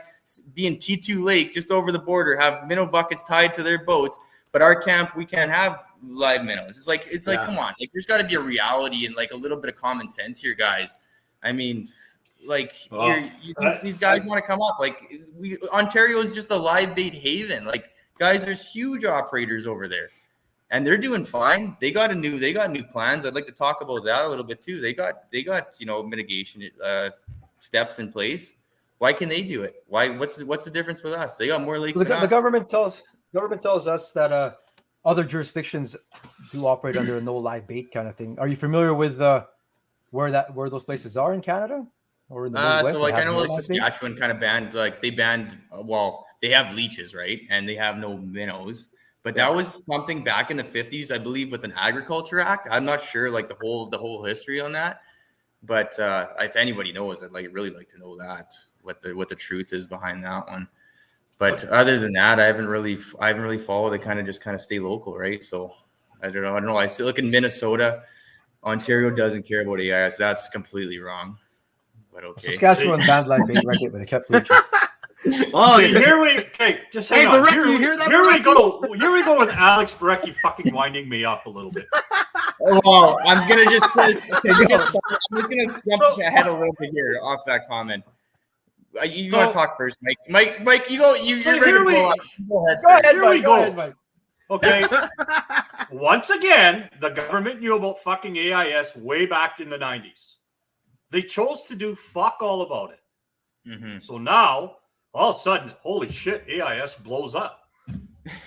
Speaker 4: be in T2 Lake just over the border have minnow buckets tied to their boats, but our camp we can't have live minnows? It's like come on, like there's got to be a reality and like a little bit of common sense here, guys. I mean, like these guys want to come up. Like Ontario is just a live bait haven. Like guys, there's huge operators over there, and they're doing fine. They got new plans. I'd like to talk about that a little bit too. They got mitigation steps in place. Why can they do it? Why? What's the difference with us? They got more lakes.
Speaker 3: The government tells us that other jurisdictions do operate under a no live bait kind of thing. Are you familiar with where those places are in Canada or in the Midwest?
Speaker 4: So like I know like Saskatchewan kind of banned, like they banned. They have leeches, right, and they have no minnows. But that was something back in the 50s, I believe, with an Agriculture Act. I'm not sure like the whole history on that. But if anybody knows, I'd really like to know that what the truth is behind that one. But other than that, I haven't really followed it. Kind of stay local, right? So I don't know. I still look in Minnesota. Ontario doesn't care about AIS. That's completely wrong. But okay.
Speaker 3: Saskatchewan banned live bait, right? But they kept leeches.
Speaker 2: Oh,
Speaker 1: Just hang on.
Speaker 2: Barecki, you hear that?
Speaker 1: Here we go with Alex Barecki fucking winding me up a little bit.
Speaker 4: Oh, I'm gonna just jump ahead a little bit here off that comment. You want to talk first, Mike? Mike, you go. You're ready to blow up.
Speaker 3: Go ahead, Mike.
Speaker 1: Okay. Once again, the government knew about fucking AIS way back in the 90s. They chose to do fuck all about it.
Speaker 4: Mm-hmm.
Speaker 1: So now, all of a sudden, holy shit, AIS blows up.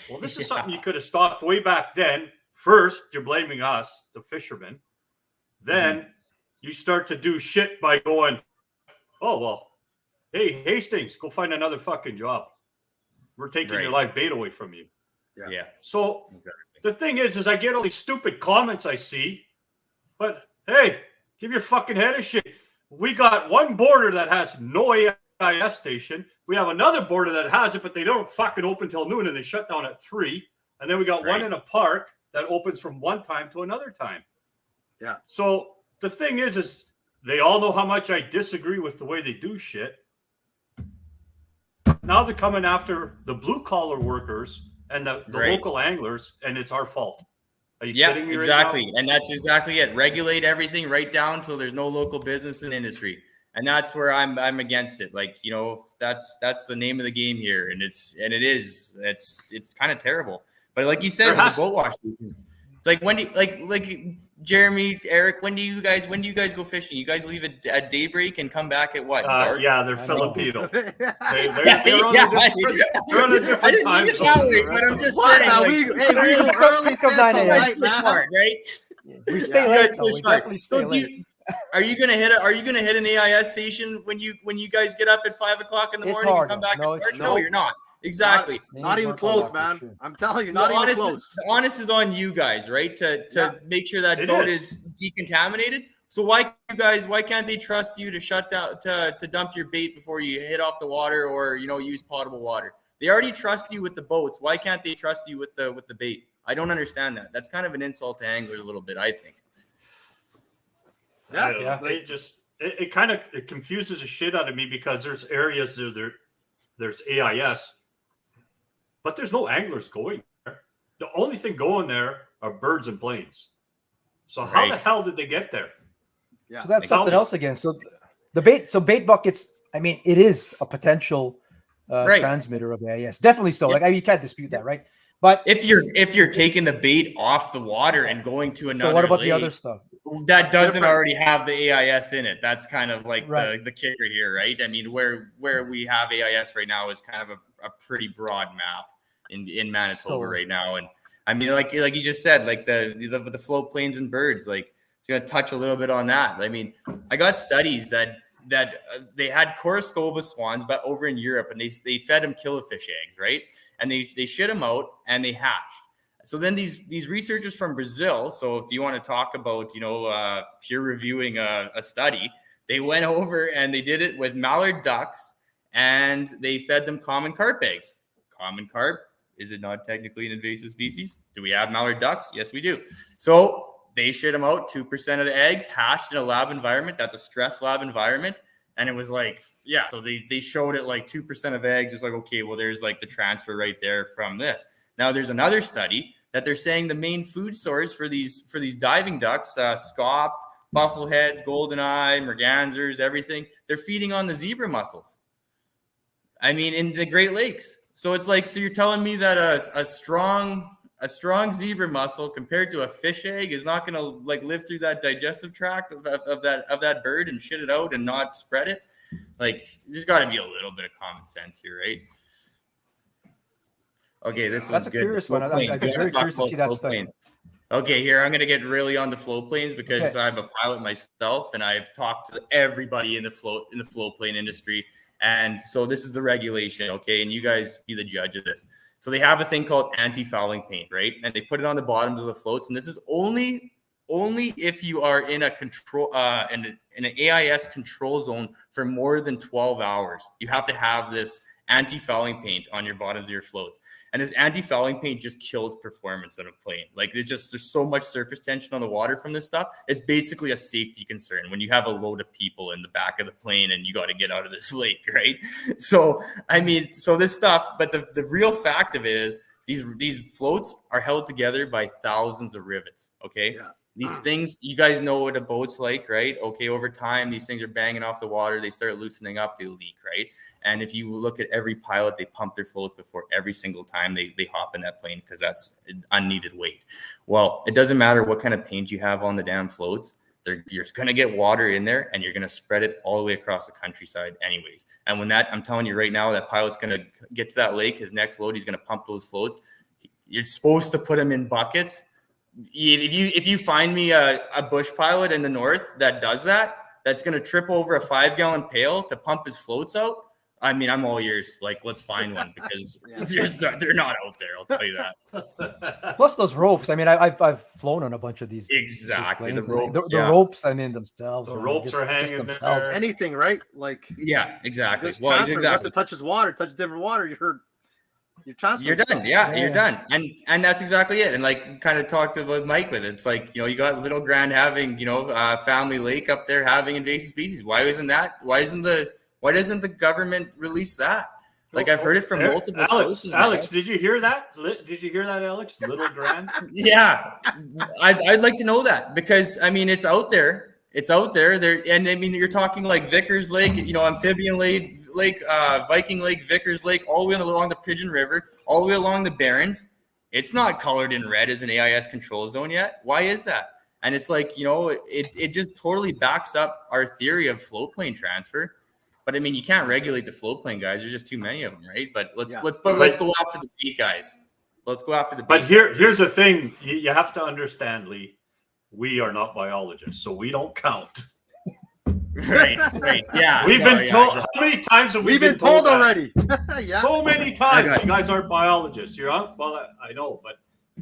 Speaker 1: Well, this is something you could have stopped way back then. First, you're blaming us, the fishermen. Then you start to do shit by going, oh, well, hey, Hastings, go find another fucking job. We're taking your live bait away from you.
Speaker 4: Yeah.
Speaker 1: So the thing is I get all these stupid comments I see, but hey, give your fucking head a shit. We got one border that has no AIS station. We have another border that has it, but they don't fucking open till noon and they shut down at 3. And then we got one in a park that opens from one time to another time.
Speaker 2: Yeah.
Speaker 1: So the thing is they all know how much I disagree with the way they do shit. Now they're coming after the blue collar workers and the local anglers, and it's our fault. Are you kidding me?
Speaker 4: Exactly.
Speaker 1: Right now?
Speaker 4: And that's exactly it. Regulate everything right down till there's no local business and industry. And that's where I'm against it. Like, that's the name of the game here. And it's kind of terrible. But like you said, with the boat wash station, it's like when do like Jeremy, Eric, when do you guys go fishing? You guys leave at daybreak and come back at what?
Speaker 1: They're Filipino. They're on a different
Speaker 4: I didn't
Speaker 1: time
Speaker 4: mean it that way, but I'm just saying.
Speaker 2: We go early, stay till night,
Speaker 4: fish hard, right?
Speaker 3: We stay late. We definitely stay late.
Speaker 4: Are you gonna hit an AIS station when you guys get up at 5 o'clock in the morning and come back? No, you're not. Exactly.
Speaker 2: Not even close, man. Sure. I'm telling you, not even close.
Speaker 4: The honest is on you guys, right? To make sure that boat is decontaminated. So why can't they trust you to shut down to dump your bait before you hit off the water or use potable water? They already trust you with the boats. Why can't they trust you with the bait? I don't understand that. That's kind of an insult to anglers a little bit, I think.
Speaker 2: Yeah,
Speaker 1: I don't know.
Speaker 2: like-
Speaker 1: It just it kind of it confuses the shit out of me because there's areas there's AIS, but there's no anglers going there. The only thing going there are birds and planes. So how the
Speaker 4: Right.
Speaker 1: hell did they get there?
Speaker 2: Yeah.
Speaker 3: So that's
Speaker 1: Tell
Speaker 3: something
Speaker 1: me.
Speaker 3: else again. So bait buckets. I mean, it is a potential
Speaker 4: Right.
Speaker 3: transmitter of AIS. Definitely so.
Speaker 4: Yeah.
Speaker 3: Like, I mean, you can't dispute that, right? But
Speaker 4: If you're taking the bait off the water and going to another
Speaker 3: so what about
Speaker 4: lake,
Speaker 3: the other stuff?
Speaker 4: that
Speaker 2: That's
Speaker 4: doesn't
Speaker 2: different.
Speaker 4: already have the AIS in it. That's kind of like
Speaker 3: Right.
Speaker 4: the kicker here, right? I mean, where we have AIS right now is kind of a pretty broad map in Manitoba
Speaker 3: So-
Speaker 4: right now. And I mean, like you just said, like the float planes and birds, like going to touch a little bit on that. I mean, I got studies that they had Coruscova swans, but over in Europe, and they fed them killifish eggs, right? And they shit them out and they hatched. So then these researchers from Brazil, so if you want to talk about, peer reviewing a study, they went over and they did it with mallard ducks and they fed them common carp eggs. Common carp, is it not technically an invasive species? Do we have mallard ducks? Yes, we do. So they shit them out, 2% of the eggs hatched in a lab environment. That's a stress lab environment. And it was like, yeah, so they showed it like 2% of eggs. It's like, okay, well, there's like the transfer right there from this. Now, there's another study that they're saying the main food source for these diving ducks, scaup, buffleheads, goldeneye, mergansers, everything, they're feeding on the zebra mussels. I mean, in the Great Lakes. So it's like, so you're telling me that a strong zebra mussel compared to a fish egg is not going to like live through that digestive tract of that bird and shit it out and not spread it? Like, there's got to be a little bit of common sense here, right? Okay, this
Speaker 3: That's
Speaker 4: one's
Speaker 3: a
Speaker 4: good.
Speaker 3: curious
Speaker 4: The
Speaker 3: one.
Speaker 4: float
Speaker 3: I'm
Speaker 4: planes.
Speaker 3: very
Speaker 4: We have talk
Speaker 3: curious to
Speaker 4: about
Speaker 3: see that
Speaker 4: float
Speaker 3: study.
Speaker 4: planes. Okay, here I'm going to get really on the float planes because
Speaker 3: Okay.
Speaker 4: I'm a pilot myself and I've talked to everybody in the float plane industry. And so this is the regulation, okay? And you guys be the judge of this. So they have a thing called anti-fouling paint, right? And they put it on the bottoms of the floats. And this is only if you are in a control in an AIS control zone for more than 12 hours. You have to have this anti-fouling paint on your bottoms of your floats. And this anti-fouling paint just kills performance on a plane. Like, there's so much surface tension on the water from this stuff. It's basically a safety concern when you have a load of people in the back of the plane and you got to get out of this lake, right? So, I mean, so this stuff, but the real fact of it is these floats are held together by thousands of rivets, okay?
Speaker 2: Yeah.
Speaker 4: These things, you guys know what a boat's like, right? Okay, over time, these things are banging off the water. They start loosening up, they leak, right? And if you look at every pilot, they pump their floats before every single time they hop in that plane because that's unneeded weight. Well, it doesn't matter what kind of paint you have on the damn floats. You're going to get water in there and you're going to spread it all the way across the countryside anyways. And when I'm telling you right now, that pilot's going to get to that lake, his next load, he's going to pump those floats. You're supposed to put them in buckets. If you find me a bush pilot in the north that does that, that's going to trip over a 5-gallon pail to pump his floats out, I mean, I'm all ears. Like, let's find one because they're not out there. I'll tell you that.
Speaker 3: Plus those ropes. I mean, I've flown on a bunch of these.
Speaker 4: Exactly.
Speaker 3: These
Speaker 4: The
Speaker 3: planes, and
Speaker 4: ropes.
Speaker 3: the ropes. I mean, themselves.
Speaker 1: The
Speaker 3: man,
Speaker 1: ropes are hanging there.
Speaker 2: Anything, right? Like,
Speaker 4: Yeah, exactly.
Speaker 2: just
Speaker 4: Well,
Speaker 2: transfer. Once
Speaker 4: exactly.
Speaker 2: it touches water, touch different water, you're transferring.
Speaker 4: You're done.
Speaker 2: stuff.
Speaker 4: Yeah,
Speaker 3: Yeah.
Speaker 4: you're done. And that's exactly it. And like kind of talked about Mike with it. It's like, you got Little Grand having, Family Lake up there having invasive species. Why doesn't the government release that? Like, I've heard it from multiple sources.
Speaker 1: Alex, did you hear that? Did you hear that, Alex? Little Grand?
Speaker 4: Yeah, I'd like to know that because I mean it's out there. It's out there. And I mean you're talking like Vickers Lake, Amphibian Lake, Viking Lake, Vickers Lake, all the way along the Pigeon River, all the way along the Barrens. It's not colored in red as an AIS control zone yet. Why is that? And it's like it just totally backs up our theory of float plane transfer. But I mean, you can't regulate the float plane guys. There's just too many of them, right? But let's go after the beat guys. Let's go after the beat.
Speaker 1: But here's the thing: you have to understand, Lee. We are not biologists, so we don't count.
Speaker 4: Right. Yeah.
Speaker 1: We've been told. How many times have we
Speaker 2: We've been told
Speaker 1: that?
Speaker 2: already. Yeah.
Speaker 1: So many times. You guys aren't biologists. You're on. Well, I know, but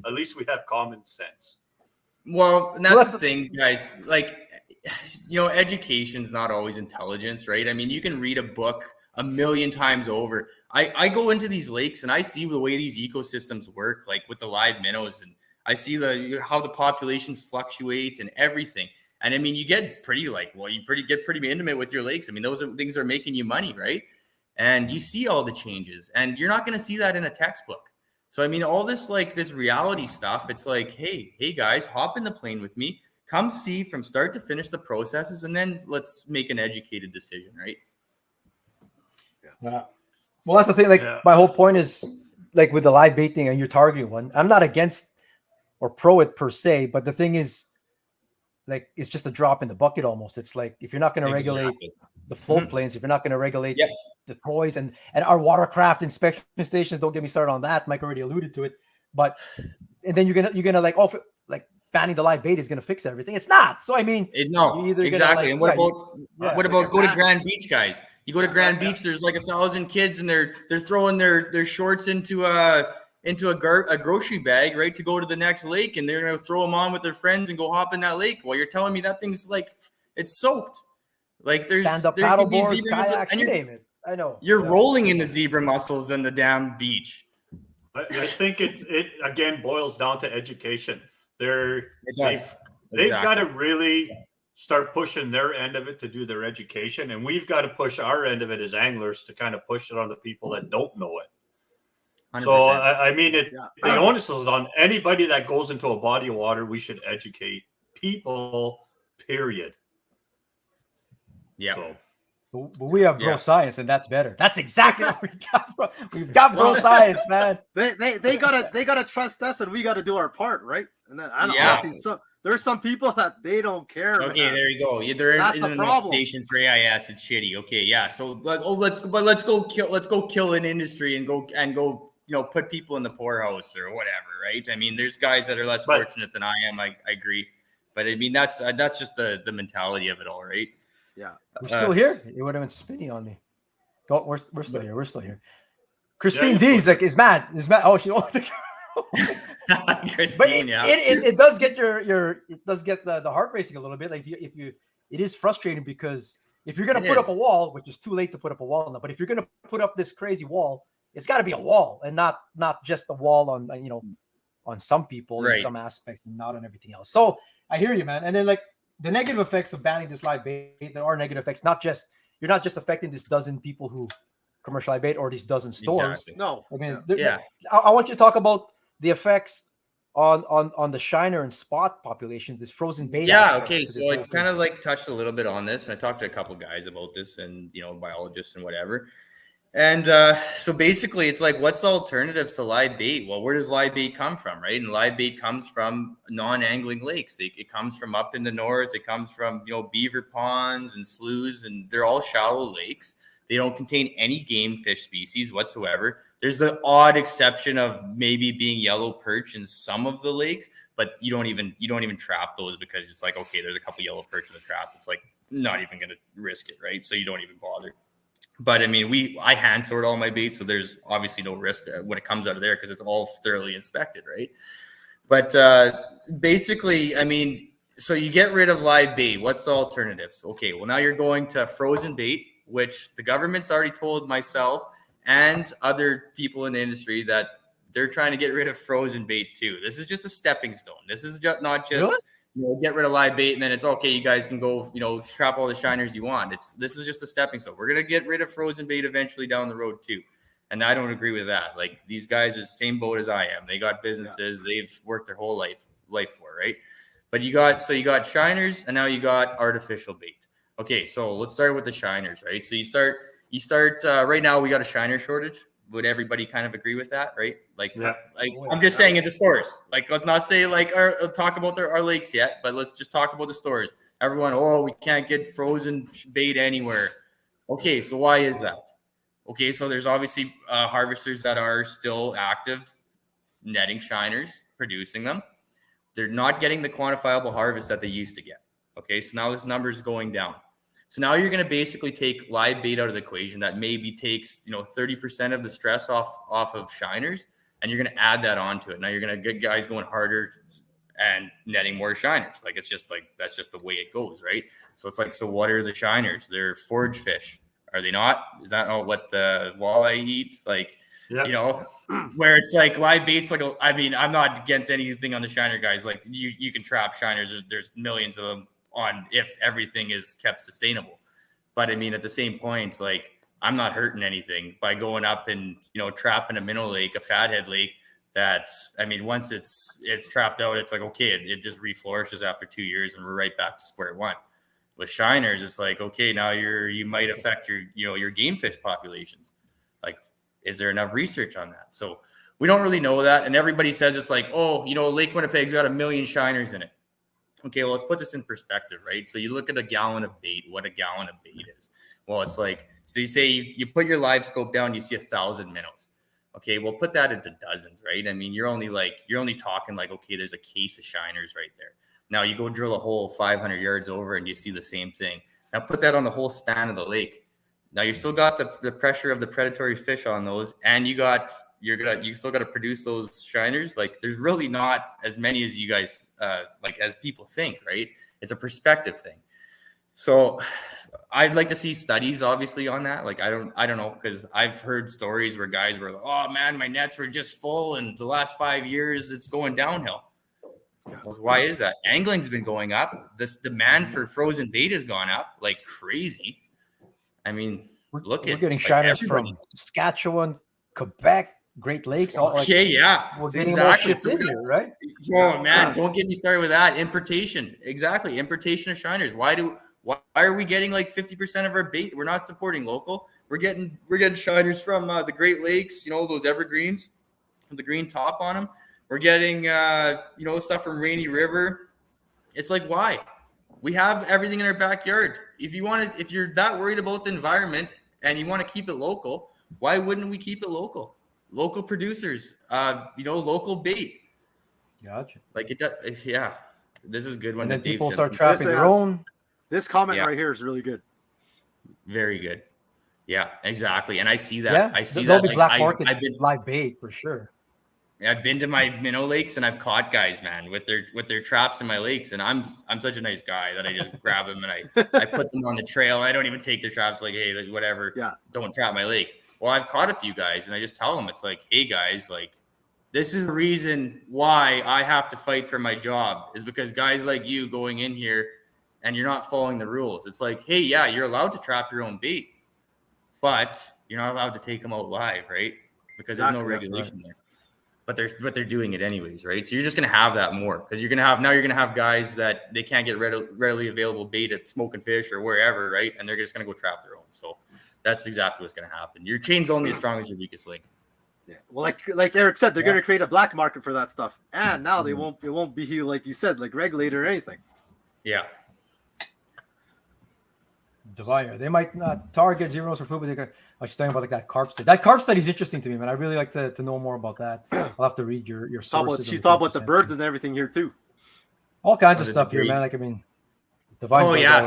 Speaker 1: at least we have common sense.
Speaker 4: Well, and that's the thing, guys. Like, education's not always intelligence, right? I mean, you can read a book a million times over. I go into these lakes and I see the way these ecosystems work, like with the live minnows, and I see how the populations fluctuate and everything. And I mean, you get pretty get pretty intimate with your lakes. I mean, those are things that are making you money, right? And you see all the changes, and you're not going to see that in a textbook. So, I mean, all this, like this reality stuff, it's like, hey guys, hop in the plane with me, come see from start to finish the processes, and then let's make an educated decision, right?
Speaker 3: Yeah. Well, that's the thing. Like my whole point is, like with the live bait thing, and you're targeting one. I'm not against or pro it per se, but the thing is, like, it's just a drop in the bucket almost. It's like, if you're not going to regulate the float planes, if you're not going to regulate the toys and our watercraft inspection stations, don't get me started on that. Mike already alluded to it, but and then you're gonna like, oh, like banning the live bait is gonna fix everything. It's not. So I mean,
Speaker 4: no, exactly. And what about go to Grand Beach, guys? You go to Grand Beach, there's like 1,000 kids, and they're throwing their shorts into a grocery bag, right, to go to the next lake, and they're gonna throw them on with their friends and go hop in that lake. While you're telling me that thing's like, it's soaked. Like there's
Speaker 3: stand-up paddle boards, kayaks, you name it. I know
Speaker 4: you're rolling in the zebra mussels in the damn beach.
Speaker 1: I think it again boils down to education. They've got to really start pushing their end of it to do their education, and we've got to push our end of it as anglers to kind of push it on the people that don't know it. 100%. So I mean, the onus is on anybody that goes into a body of water. We should educate people. Period.
Speaker 4: Yeah.
Speaker 1: So.
Speaker 3: But we have bro science, and that's better. That's exactly what we got, bro. We've got bro science, man.
Speaker 2: They gotta trust us, and we gotta do our part, right? And then there's some people that they don't care.
Speaker 4: Okay, man. There you go. That's the problem. Stations for AIS, it's shitty. Okay, yeah. So let's go kill an industry and go put people in the poorhouse or whatever, right? I mean, there's guys that are less fortunate than I am. I agree, but I mean that's just the mentality of it all, right?
Speaker 2: Yeah,
Speaker 3: we're still here. You would have been spinning on me. Go, we're still here. We're still here. Christine D's like is mad. Oh, she.
Speaker 4: Christine,
Speaker 3: but it does get it does get the heart racing a little bit. Like if you it is frustrating because if you're gonna put up a wall, which is too late to put up a wall now, but if you're gonna put up this crazy wall, it's got to be a wall and not just a wall on on some people in some aspects and not on everything else. So I hear you, man. And then like the negative effects of banning this live bait, there are negative effects. You're not just affecting this dozen people who commercial live bait or these dozen stores.
Speaker 4: Exactly.
Speaker 2: No,
Speaker 3: I mean, I want you to talk about the effects on the shiner and spot populations, this frozen bait.
Speaker 4: Yeah, okay. So I kind of like touched a little bit on this. I talked to a couple guys about this and biologists and whatever. And so basically it's like, what's the alternatives to live bait? Well, where does live bait come from, right? And live bait comes from non-angling lakes. It comes from up in the north. It comes from, beaver ponds and sloughs, and they're all shallow lakes. They don't contain any game fish species whatsoever. There's the odd exception of maybe being yellow perch in some of the lakes, but you don't even trap those because it's like, okay, there's a couple yellow perch in the trap. It's like not even going to risk it, right? So you don't even bother. But I mean, I hand sort all my baits, so there's obviously no risk when it comes out of there because it's all thoroughly inspected, right? But basically, I mean, so you get rid of live bait. What's the alternatives? Okay, well now you're going to frozen bait, which the government's already told myself and other people in the industry that they're trying to get rid of frozen bait too. This is just a stepping stone. This is not just get rid of live bait and then it's okay. You guys can go, trap all the shiners you want. This is just a stepping stone. We're gonna get rid of frozen bait eventually down the road too, and I don't agree with that. Like these guys are the same boat as I am. They got businesses. They've worked their whole life for, right? But you got shiners and now you got artificial bait. Okay, so let's start with the shiners, right? So you start right now we got a shiner shortage. Would everybody kind of agree with that, right? I'm just saying in the stores. Like, let's not say talk about our lakes yet, but let's just talk about the stores. Everyone, we can't get frozen bait anywhere. Okay, so why is that? Okay, so there's obviously harvesters that are still active, netting shiners, producing them. They're not getting the quantifiable harvest that they used to get. Okay, so now this number is going down. So now you're going to basically take live bait out of the equation that maybe takes 30% of the stress off of shiners, and you're going to add that onto it. Now you're going to get guys going harder and netting more shiners. Like it's just like that's just the way it goes, right? So it's like, so what are the shiners? They're forage fish, are they not? Is that not what the walleye eat? Like where it's like live bait's I'm not against anything on the shiner guys. Like you can trap shiners. There's millions of them on if everything is kept sustainable. But I mean, at the same point, like I'm not hurting anything by going up and, you know, trapping a minnow lake, a fathead lake. That's, I mean, once it's trapped out, it's like, okay, it just reflourishes after 2 years and we're right back to square one. With shiners, it's like, okay, now you might affect your game fish populations. Like, is there enough research on that? So we don't really know that. And everybody says it's like, oh, you know, Lake Winnipeg's got 1 million shiners in it. Okay, well, let's put this in perspective, right? So you look at a gallon of bait, what a gallon of bait is. Well, it's like, so you say you put your live scope down, you see 1,000 minnows. Okay, well, put that into dozens, right? I mean, you're only talking like, okay, there's a case of shiners right there. Now you go drill a hole 500 yards over and you see the same thing. Now put that on the whole span of the lake. Now you still got the pressure of the predatory fish on those, and you still got to produce those shiners. Like, there's really not as many as you guys as people think, right? It's a perspective thing. So I'd like to see studies, obviously, on that. Like, I don't know, because I've heard stories where guys were like, oh man, my nets were just full, and the last 5 years it's going downhill. Well, why is that? Angling's been going up. This demand for frozen bait has gone up like crazy. I mean, we're
Speaker 3: getting shiners from Saskatchewan, Quebec, Great Lakes.
Speaker 4: We're
Speaker 3: getting more ships in here, right?
Speaker 4: Oh man, don't get me started with that. Importation, exactly. Importation of shiners. Why are we getting like 50% of our bait? We're not supporting local. We're getting shiners from the Great Lakes. You know, those evergreens with the green top on them. We're getting stuff from Rainy River. It's like, why? We have everything in our backyard. If you're that worried about the environment and you want to keep it local, why wouldn't we keep it local? Local producers, local bait.
Speaker 3: Gotcha.
Speaker 4: Like it does, yeah. This is a good one.
Speaker 3: And then people start trapping their own.
Speaker 2: This comment right here is really good.
Speaker 4: Very good. Yeah, exactly. And I see that.
Speaker 3: Yeah,
Speaker 4: I see
Speaker 3: there'll
Speaker 4: that.
Speaker 3: be black market, live bait for sure.
Speaker 4: I've been to my minnow lakes and I've caught guys, man, with their traps in my lakes, and I'm such a nice guy that I just grab them and I put them on the trail. I don't even take their traps. Like, hey, whatever. Yeah. Don't trap my lake. Well, I've caught a few guys and I just tell them, it's like, hey guys, like, this is the reason why I have to fight for my job, is because guys like you going in here and you're not following the rules. It's like, hey, yeah, you're allowed to trap your own bait, but you're not allowed to take them out live, right? Because there's no regulation there. But they're doing it anyways, right? So you're just gonna have that more, because you're gonna have guys that they can't get readily available bait at Smoke and Fish or wherever, right? And they're just gonna go trap their own. So that's exactly what's gonna happen. Your chain's only as strong as your weakest link.
Speaker 2: Yeah. Well, like Eric said, they're gonna create a black market for that stuff, and now it won't be like you said, like regulated or anything.
Speaker 4: Yeah.
Speaker 3: Divider. They might not target zeros for food, but I was talking about like that carp study. That carp study is interesting to me, man. I really like to know more about that. I'll have to read your sources.
Speaker 2: She's talking about the birds and everything here too.
Speaker 3: All kinds of stuff here, man. Like, I mean, Divine
Speaker 4: right?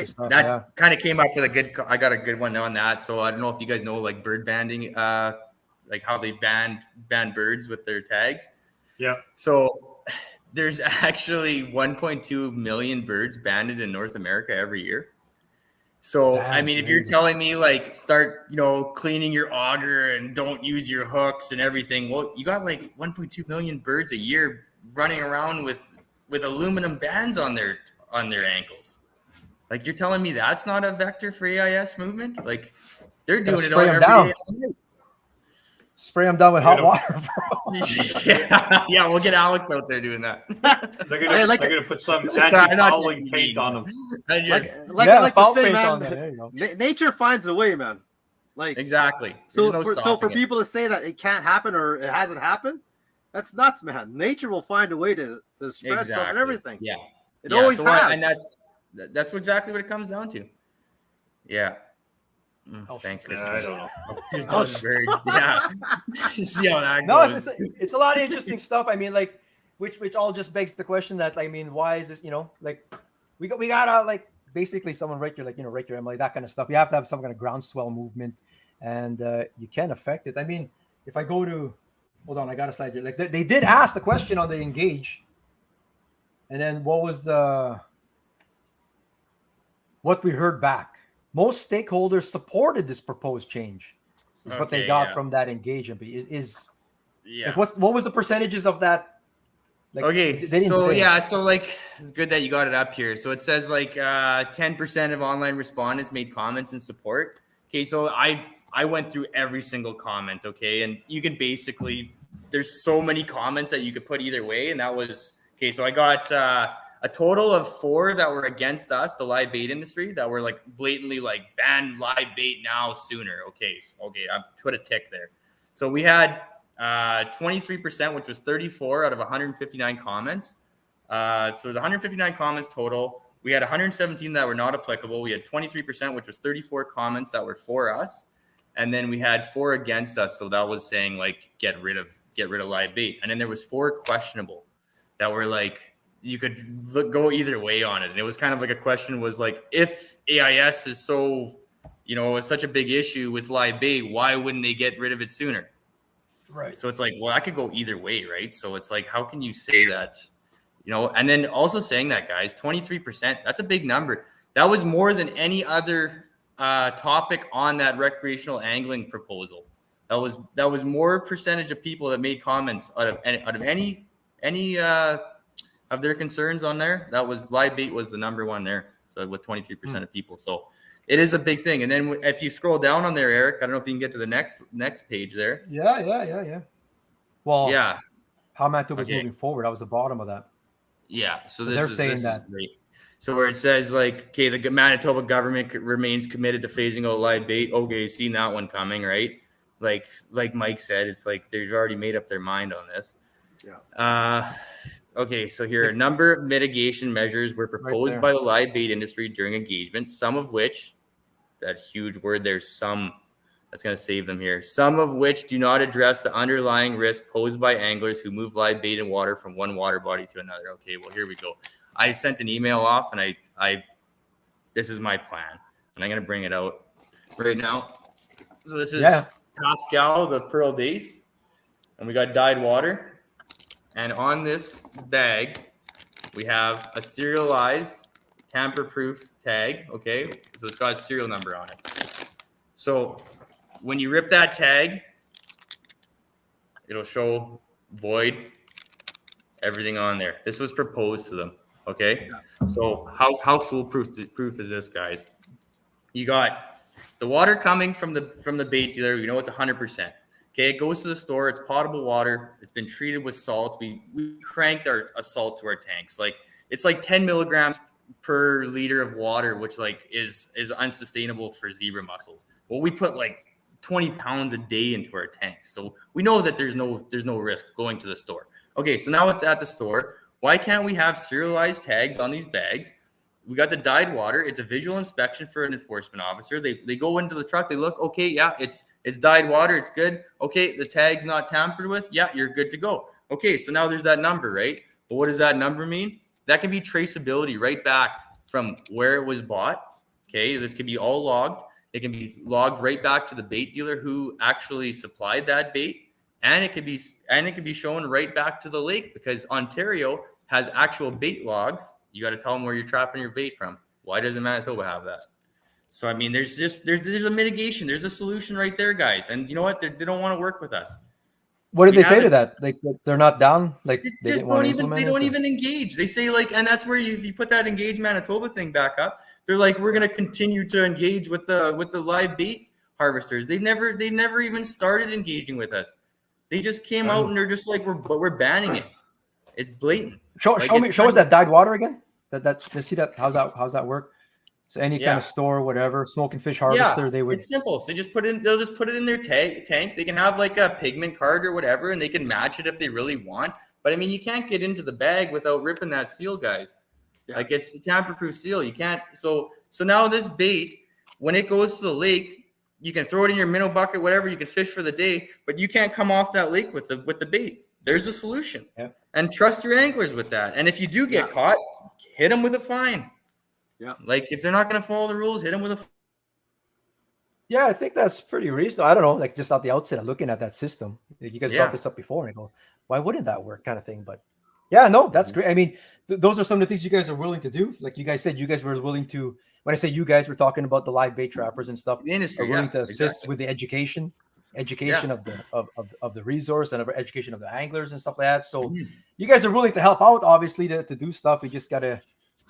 Speaker 4: Stuff, that kind of came up with I got a good one on that. So I don't know if you guys know, like, bird banding, like how they ban birds with their tags.
Speaker 1: Yeah.
Speaker 4: So there's actually 1.2 million birds banded in North America every year. So, I mean, if you're telling me, like, start, cleaning your auger and don't use your hooks and everything, well, you got like 1.2 million birds a year running around with aluminum bands on their ankles. Like, you're telling me that's not a vector for AIS movement? Like, they're doing it all every day.
Speaker 3: Spray them down with hot water, bro.
Speaker 4: Yeah, we'll get Alex out there doing that.
Speaker 1: They're gonna put some anti-fouling paint on them.
Speaker 2: I like to say, man, nature finds a way, man. Like,
Speaker 4: exactly.
Speaker 2: So for people to say that it can't happen or it hasn't happened, that's nuts, man. Nature will find a way to spread stuff and everything.
Speaker 4: Yeah,
Speaker 2: it always has.
Speaker 4: And that's exactly what it comes down to. Yeah. Thank you.
Speaker 1: I don't know.
Speaker 4: See how that
Speaker 3: goes.
Speaker 4: No,
Speaker 3: it's a lot of interesting stuff. I mean, like, which all just begs the question that, I mean, why is this? Like, we gotta, like, basically someone write your MLA, that kind of stuff. You have to have some kind of groundswell movement, and you can affect it. I mean, if I go to, hold on, I got a slide here. Like, they did ask the question on the Engage, and then what we heard back. Most stakeholders supported this proposed change. Is what they got from that engagement. Like, what was the percentages of that? Like,
Speaker 4: Okay,
Speaker 3: they didn't
Speaker 4: so
Speaker 3: say.
Speaker 4: yeah, so like it's good that you got it up here. So it says like 10% of online respondents made comments in support. Okay, so I went through every single comment, okay, and you can basically there's so many comments that you could put either way, and that was okay. So I got a total of 4 that were against us, the live bait industry, that were like blatantly like ban live bait now sooner. Okay, I put a tick there. So we had 23%, which was 34 out of 159 comments. So there's 159 comments total. We had 117 that were not applicable. We had 23%, which was 34 comments that were for us, and then we had 4 against us. So that was saying like get rid of live bait, and then there was 4 questionable that were like you could go either way on it. And it was kind of like a question was like if AIS is so it's such a big issue with live bait, why wouldn't they get rid of it sooner?
Speaker 3: Right.
Speaker 4: So it's like, well, I could go either way, right? So it's like, how can you say that? And then also saying that, guys, 23%, that's a big number. That was more than any other topic on that recreational angling proposal. That was more percentage of people that made comments out of any of their concerns on there. That was live bait was the number one there. So with 23% of people. So it is a big thing. And then if you scroll down on there, Eric, I don't know if you can get to the next page there.
Speaker 3: Yeah. Well,
Speaker 4: yeah.
Speaker 3: How Manitoba is moving forward. That was the bottom of that.
Speaker 4: Yeah. So
Speaker 3: they're saying that.
Speaker 4: So where it says like, okay, the Manitoba government remains committed to phasing out live bait. Okay, seen that one coming, right? Like Mike said, it's like they've already made up their mind on this.
Speaker 2: Yeah.
Speaker 4: Okay, so here a number of mitigation measures were proposed by the live bait industry during engagement, some of which, that huge word there's some, that's going to save them here, some of which do not address the underlying risk posed by anglers who move live bait in water from one water body to another. Okay, well, here we go. I sent an email off, and I this is my plan, and I'm going to bring it out right now. So this is Pascal, the Pearl Dace, and we got dyed water. And on this bag, we have a serialized tamper-proof tag, okay? So it's got a serial number on it. So when you rip that tag, it'll show void, everything on there. This was proposed to them, okay? So how foolproof is this, guys? You got the water coming from the bait dealer. You know it's 100%. Okay, it goes to the store. It's potable water. It's been treated with salt. We cranked our salt to our tanks. Like it's like 10 milligrams per liter of water, which like is unsustainable for zebra mussels. Well, we put like 20 pounds a day into our tanks, so we know that there's no risk going to the store. Okay, so now it's at the store. Why can't we have serialized tags on these bags? We got the dyed water. It's a visual inspection for an enforcement officer. They go into the truck. They look. Okay, yeah, it's dyed water. It's good. Okay, the tag's not tampered with. Yeah, you're good to go. Okay, so now there's that number, right? But what does that number mean? That can be traceability right back from where it was bought. Okay, this can be all logged. It can be logged right back to the bait dealer who actually supplied that bait, and it could be shown right back to the lake because Ontario has actual bait logs. You got to tell them where you're trapping your bait from. Why doesn't Manitoba have that? So, I mean, there's a mitigation. There's a solution right there, guys. And you know what? They don't want to work with us.
Speaker 3: What did they say to that? Like they're not down? Like
Speaker 4: they don't even engage. They say like, and that's where you put that Engage Manitoba thing back up. They're like, we're going to continue to engage with the live bait harvesters. They've never even started engaging with us. They just came out and they're just like, we're banning it. It's blatant.
Speaker 3: Show us that dyed water again. Let's see that. How's that work? So any kind of store, whatever, smoking fish harvester, they would.
Speaker 4: It's simple. So they'll just put it in their tank. They can have like a pigment card or whatever, and they can match it if they really want. But I mean, you can't get into the bag without ripping that seal, guys. Yeah. Like it's a tamper-proof seal. You can't. So now this bait, when it goes to the lake, you can throw it in your minnow bucket, whatever. You can fish for the day, but you can't come off that lake with the bait. There's a solution. Yeah. And trust your anglers with that. And if you do get caught, hit them with a fine. Yeah. Like if they're not going to follow the rules, hit them with a fine.
Speaker 3: Yeah, I think that's pretty reasonable. I don't know, like just at the outset, looking at that system, like you guys brought this up before, and I go, why wouldn't that work, kind of thing. But yeah, no, that's great. I mean, those are some of the things you guys are willing to do. Like you guys said, you guys were willing to. When I say you guys, we're talking about the live bait trappers and stuff.
Speaker 4: The industry
Speaker 3: are willing to assist with the education of the resource and education of the anglers and stuff like that. So you guys are willing to help out, obviously, to do stuff. We just gotta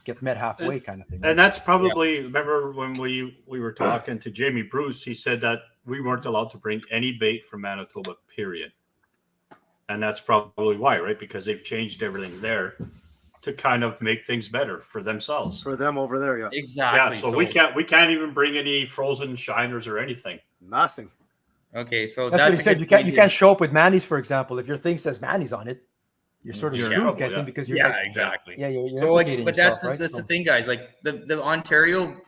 Speaker 3: get met halfway, kind of thing. Right?
Speaker 1: And that's probably, remember when we were talking to Jamie Bruce, he said that we weren't allowed to bring any bait from Manitoba, period. And that's probably why, right? Because they've changed everything there to kind of make things better for themselves.
Speaker 2: For them over there, yeah.
Speaker 4: Exactly.
Speaker 1: Yeah, so we can't even bring any frozen shiners or anything.
Speaker 2: Nothing.
Speaker 4: Okay, so
Speaker 3: that's what he
Speaker 4: a
Speaker 3: said.
Speaker 4: good
Speaker 3: You can't show up with Manny's, for example. If your thing says Manny's on it, you're sort of screwed,
Speaker 1: yeah.
Speaker 3: because you're
Speaker 4: exactly.
Speaker 3: Yeah, you're
Speaker 4: so like,
Speaker 3: implicating
Speaker 4: but
Speaker 3: yourself,
Speaker 4: that's
Speaker 3: right?
Speaker 4: the thing, guys. Like the Ontario,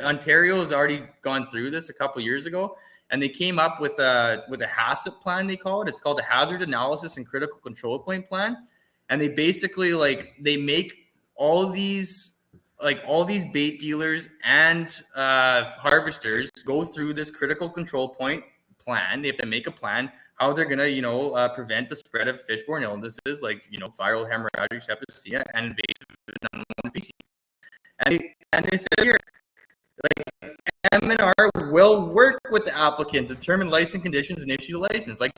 Speaker 4: Ontario has already gone through this a couple years ago, and they came up with a HACCP plan. They call it. It's called a Hazard Analysis and Critical Control Point Plan, and they basically they make all these bait dealers and harvesters go through this critical control point plan. They have to make a plan how they're going to, prevent the spread of fishborne illnesses like, viral hemorrhagic septicemia and invasive and unknown species. And they said here, M&R will work with the applicant to determine license conditions and issue the license. Work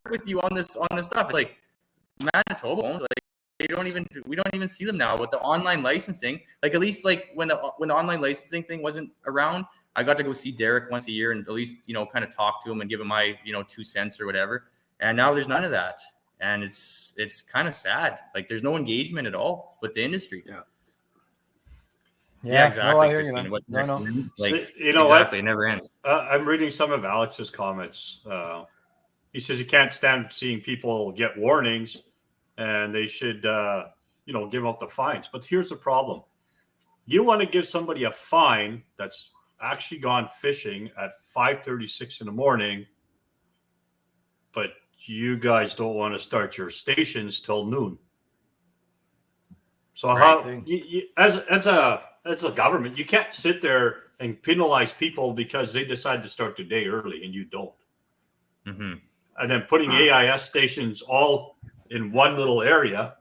Speaker 4: with you on this stuff. Manitoba won't. We don't even see them now. But the online licensing, at least when the online licensing thing wasn't around, I got to go see Derek once a year and at least, kind of talk to him and give him my, 2 cents or whatever. And now there's none of that. And it's kind of sad. There's no engagement at all with the industry.
Speaker 3: Yeah,
Speaker 4: exactly.
Speaker 3: No, I hear you,
Speaker 4: Christine.
Speaker 3: man.
Speaker 4: Exactly. It never ends.
Speaker 1: I'm reading some of Alex's comments. He says he can't stand seeing people get warnings and they should, give out the fines. But here's the problem. You want to give somebody a fine that's actually gone fishing at 5:36 in the morning, but you guys don't want to start your stations till noon. So how as a government, you can't sit there and penalize people because they decide to start the day early and you don't.
Speaker 4: Mm-hmm.
Speaker 1: And then putting AIS stations all in one little area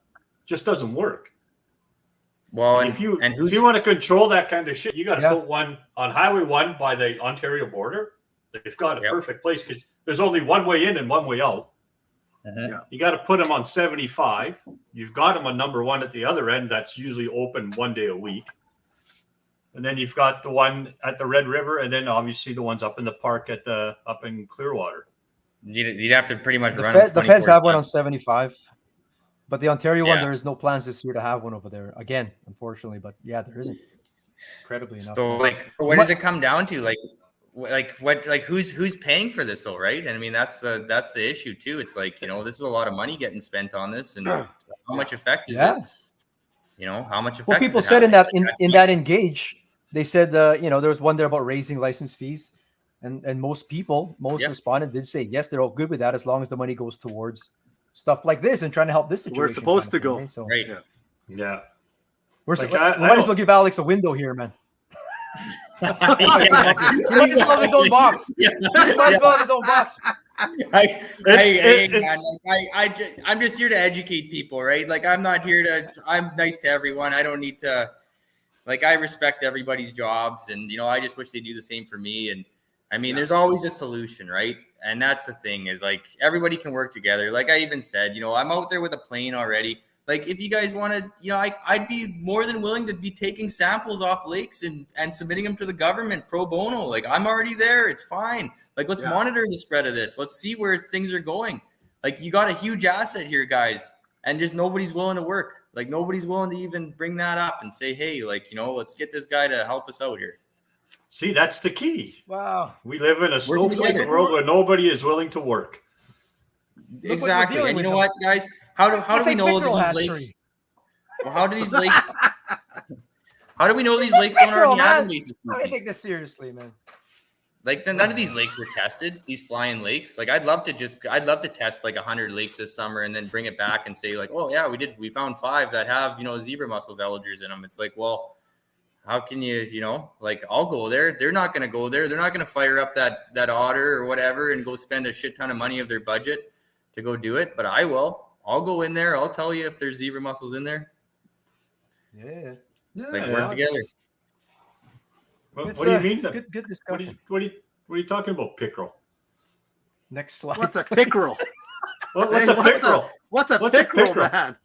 Speaker 1: just doesn't work.
Speaker 4: Well,
Speaker 1: if you want to control that kind of shit, you got to put one on Highway 1 by the Ontario border. They've got a perfect place because there's only one way in and one way out. You got to put them on 75. You've got them on number 1 at the other end. That's usually open 1 day a week. And then you've got the one at the Red River, and then obviously the ones up in the park up in Clearwater.
Speaker 4: You'd have to pretty much run.
Speaker 3: The Feds have one on 75. But the Ontario one, there is no plans this year to have one over there again, unfortunately. But yeah, there isn't. Incredibly enough.
Speaker 4: So, what does it come down to? Who's paying for this, though, right? And I mean, that's the issue too. It's this is a lot of money getting spent on this, and how much effect is it? How much effect?
Speaker 3: Well, people said in that engage, they said there was one there about raising license fees, and most respondents did say yes, they're all good with that as long as the money goes towards stuff like this and trying to help this situation.
Speaker 2: We're supposed to go.
Speaker 3: Right? So,
Speaker 4: right.
Speaker 1: Yeah.
Speaker 3: We might as well give Alex a window here, man. He might as well have his own box. He might as well have his own box.
Speaker 4: I'm just here to educate people, right? I'm not here to. I'm nice to everyone. I don't need to. I respect everybody's jobs, and I just wish they do the same for me. And I mean, there's always a solution, right? And that's the thing is everybody can work together. I even said, I'm out there with a plane already. If you guys want to, I'd be more than willing to be taking samples off lakes and submitting them to the government pro bono. I'm already there. It's fine. Let's monitor the spread of this. Let's see where things are going. You got a huge asset here, guys, and just nobody's willing to work. Nobody's willing to even bring that up and say, hey, let's get this guy to help us out here.
Speaker 1: See, that's the key.
Speaker 3: Wow.
Speaker 1: We live in a snowflake world where nobody is willing to work.
Speaker 4: Exactly. And you know what, guys? How do we know these lakes? Well, how do these lakes? How do we know these lakes don't already have invasive species?
Speaker 3: I take this seriously, man.
Speaker 4: None of these lakes were tested. These flying lakes. I'd love to test 100 lakes this summer and then bring it back and say oh yeah, we found 5 that have zebra mussel veligers in them. It's well, how can you I'll go there. They're not going to go there. They're not going to fire up that otter or whatever and go spend a shit ton of money of their budget to go do it. But I will. I'll go in there. I'll tell you if there's zebra mussels in there.
Speaker 3: Yeah.
Speaker 4: Work together.
Speaker 1: What do you mean?
Speaker 3: Good discussion.
Speaker 1: What are you talking about, pickerel?
Speaker 3: Next slide.
Speaker 2: What's a pickerel?
Speaker 1: Well, what's a pickerel?
Speaker 2: What's a
Speaker 1: What's a
Speaker 2: pickerel,
Speaker 1: pickerel?
Speaker 2: man?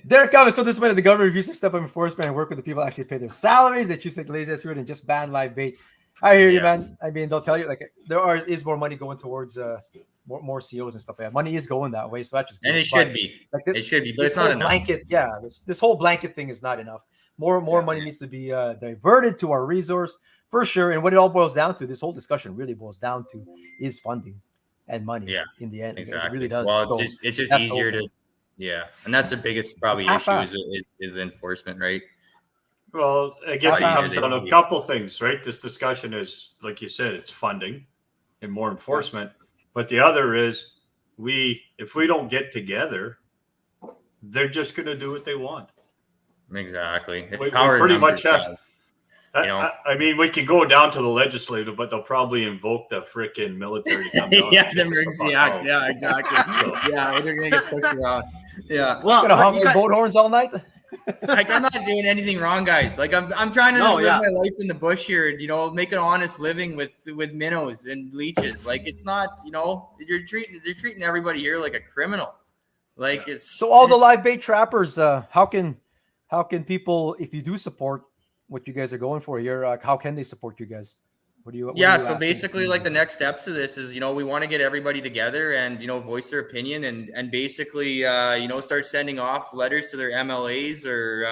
Speaker 3: They're coming. So this way, the government refused to step up enforcement and work with the people that actually pay their salaries. They choose to take lazy route and just ban live bait. I hear you, man. I mean, they'll tell you like is more money going towards more COs and stuff like that. Money is going that way, so that's just good.
Speaker 4: And it should be.
Speaker 3: Like
Speaker 4: It should be, but it's not
Speaker 3: whole
Speaker 4: enough.
Speaker 3: blanket. Yeah, this whole blanket thing is not enough. More money needs to be diverted to our resource for sure. And what it all boils down to, this whole discussion really boils down to, is funding and money.
Speaker 4: Yeah,
Speaker 3: in the end,
Speaker 4: exactly.
Speaker 3: It really does.
Speaker 4: Well,
Speaker 3: So
Speaker 4: it's just
Speaker 3: that's
Speaker 4: easier
Speaker 3: the
Speaker 4: to, and that's the biggest probably issue is enforcement, right?
Speaker 1: Well, I guess it
Speaker 3: How
Speaker 1: comes down to a couple things, right? This discussion is, like you said, it's funding and more enforcement. But the other is if we don't get together, they're just going to do what they want.
Speaker 4: Exactly.
Speaker 1: We pretty much have. I mean, we can go down to the legislative, but they'll probably invoke the freaking military to come down.
Speaker 4: The emergency act. Yeah, exactly. Yeah, they're gonna get pushed around. Yeah.
Speaker 3: Well, gonna honk your boat horns all night.
Speaker 4: Like, I'm not doing anything wrong, guys. Like, I'm trying to live my life in the bush here. Make an honest living with minnows and leeches. Like, it's not. They're treating everybody here like a criminal. Like, it's
Speaker 3: so all the live bait trappers. How can people, if you do support what you guys are going for here, how can they support you guys?
Speaker 4: So basically, like, the next steps of this is, we want to get everybody together and, voice their opinion and basically, start sending off letters to their MLAs or,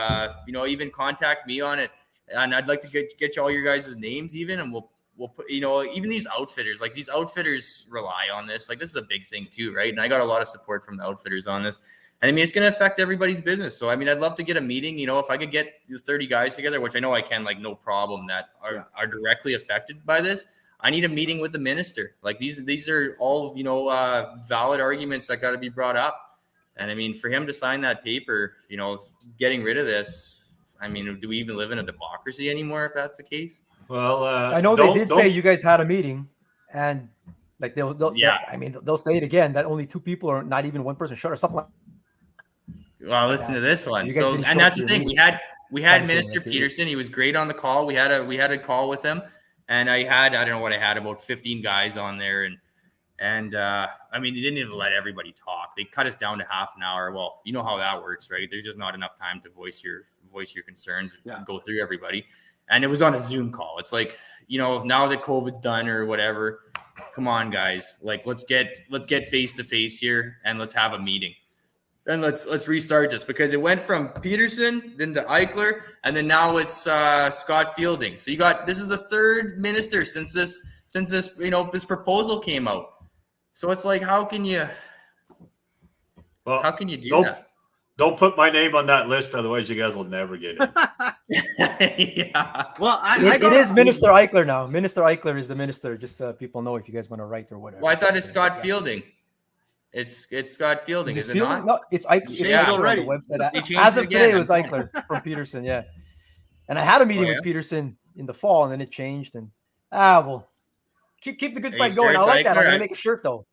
Speaker 4: even contact me on it. And I'd like to get you all your guys' names even, and we'll put, even these outfitters, like these outfitters rely on this. Like, this is a big thing too, right? And I got a lot of support from the outfitters on this. And I mean, it's going to affect everybody's business. So, I mean, I'd love to get a meeting, if I could get the 30 guys together, which I know I can, like, no problem, that are directly affected by this. I need a meeting with the minister. Like, these are all, valid arguments that got to be brought up. And I mean, for him to sign that paper, getting rid of this, I mean, do we even live in a democracy anymore if that's the case?
Speaker 1: Well,
Speaker 3: I know they did say you guys had a meeting, and like they'll say it again that only 2 people or not even 1 person short or something like.
Speaker 4: Well, listen to this one. So, and that's the thing. We had Minister Peterson. He was great on the call. We had a call with him, and I don't know what I had, about 15 guys on there, and I mean, he didn't even let everybody talk. They cut us down to half an hour. Well, you know how that works, right? There's just not enough time to voice your concerns and go through everybody. And it was on a Zoom call. It's like, now that COVID's done or whatever, come on, guys. Like, let's get face to face here and let's have a meeting. Then let's restart this, because it went from Peterson, then to Eichler, and then now it's Scott Fielding. So this is the 3rd minister since this this proposal came out. So it's like, how can you do that?
Speaker 1: Don't put my name on that list, otherwise you guys will never get it.
Speaker 2: Well,
Speaker 3: it is Minister Eichler now. Minister Eichler is the minister. Just people know if you guys want to write or whatever.
Speaker 4: Well, I thought it's Scott Fielding. It's Scott Fielding, is it not?
Speaker 3: No, it's Eichler already. On the website. As of today, it was Eichler from Peterson, yeah. And I had a meeting with Peterson in the fall, and then it changed. And well, keep the good fight going. I like that. I'm gonna make a shirt though.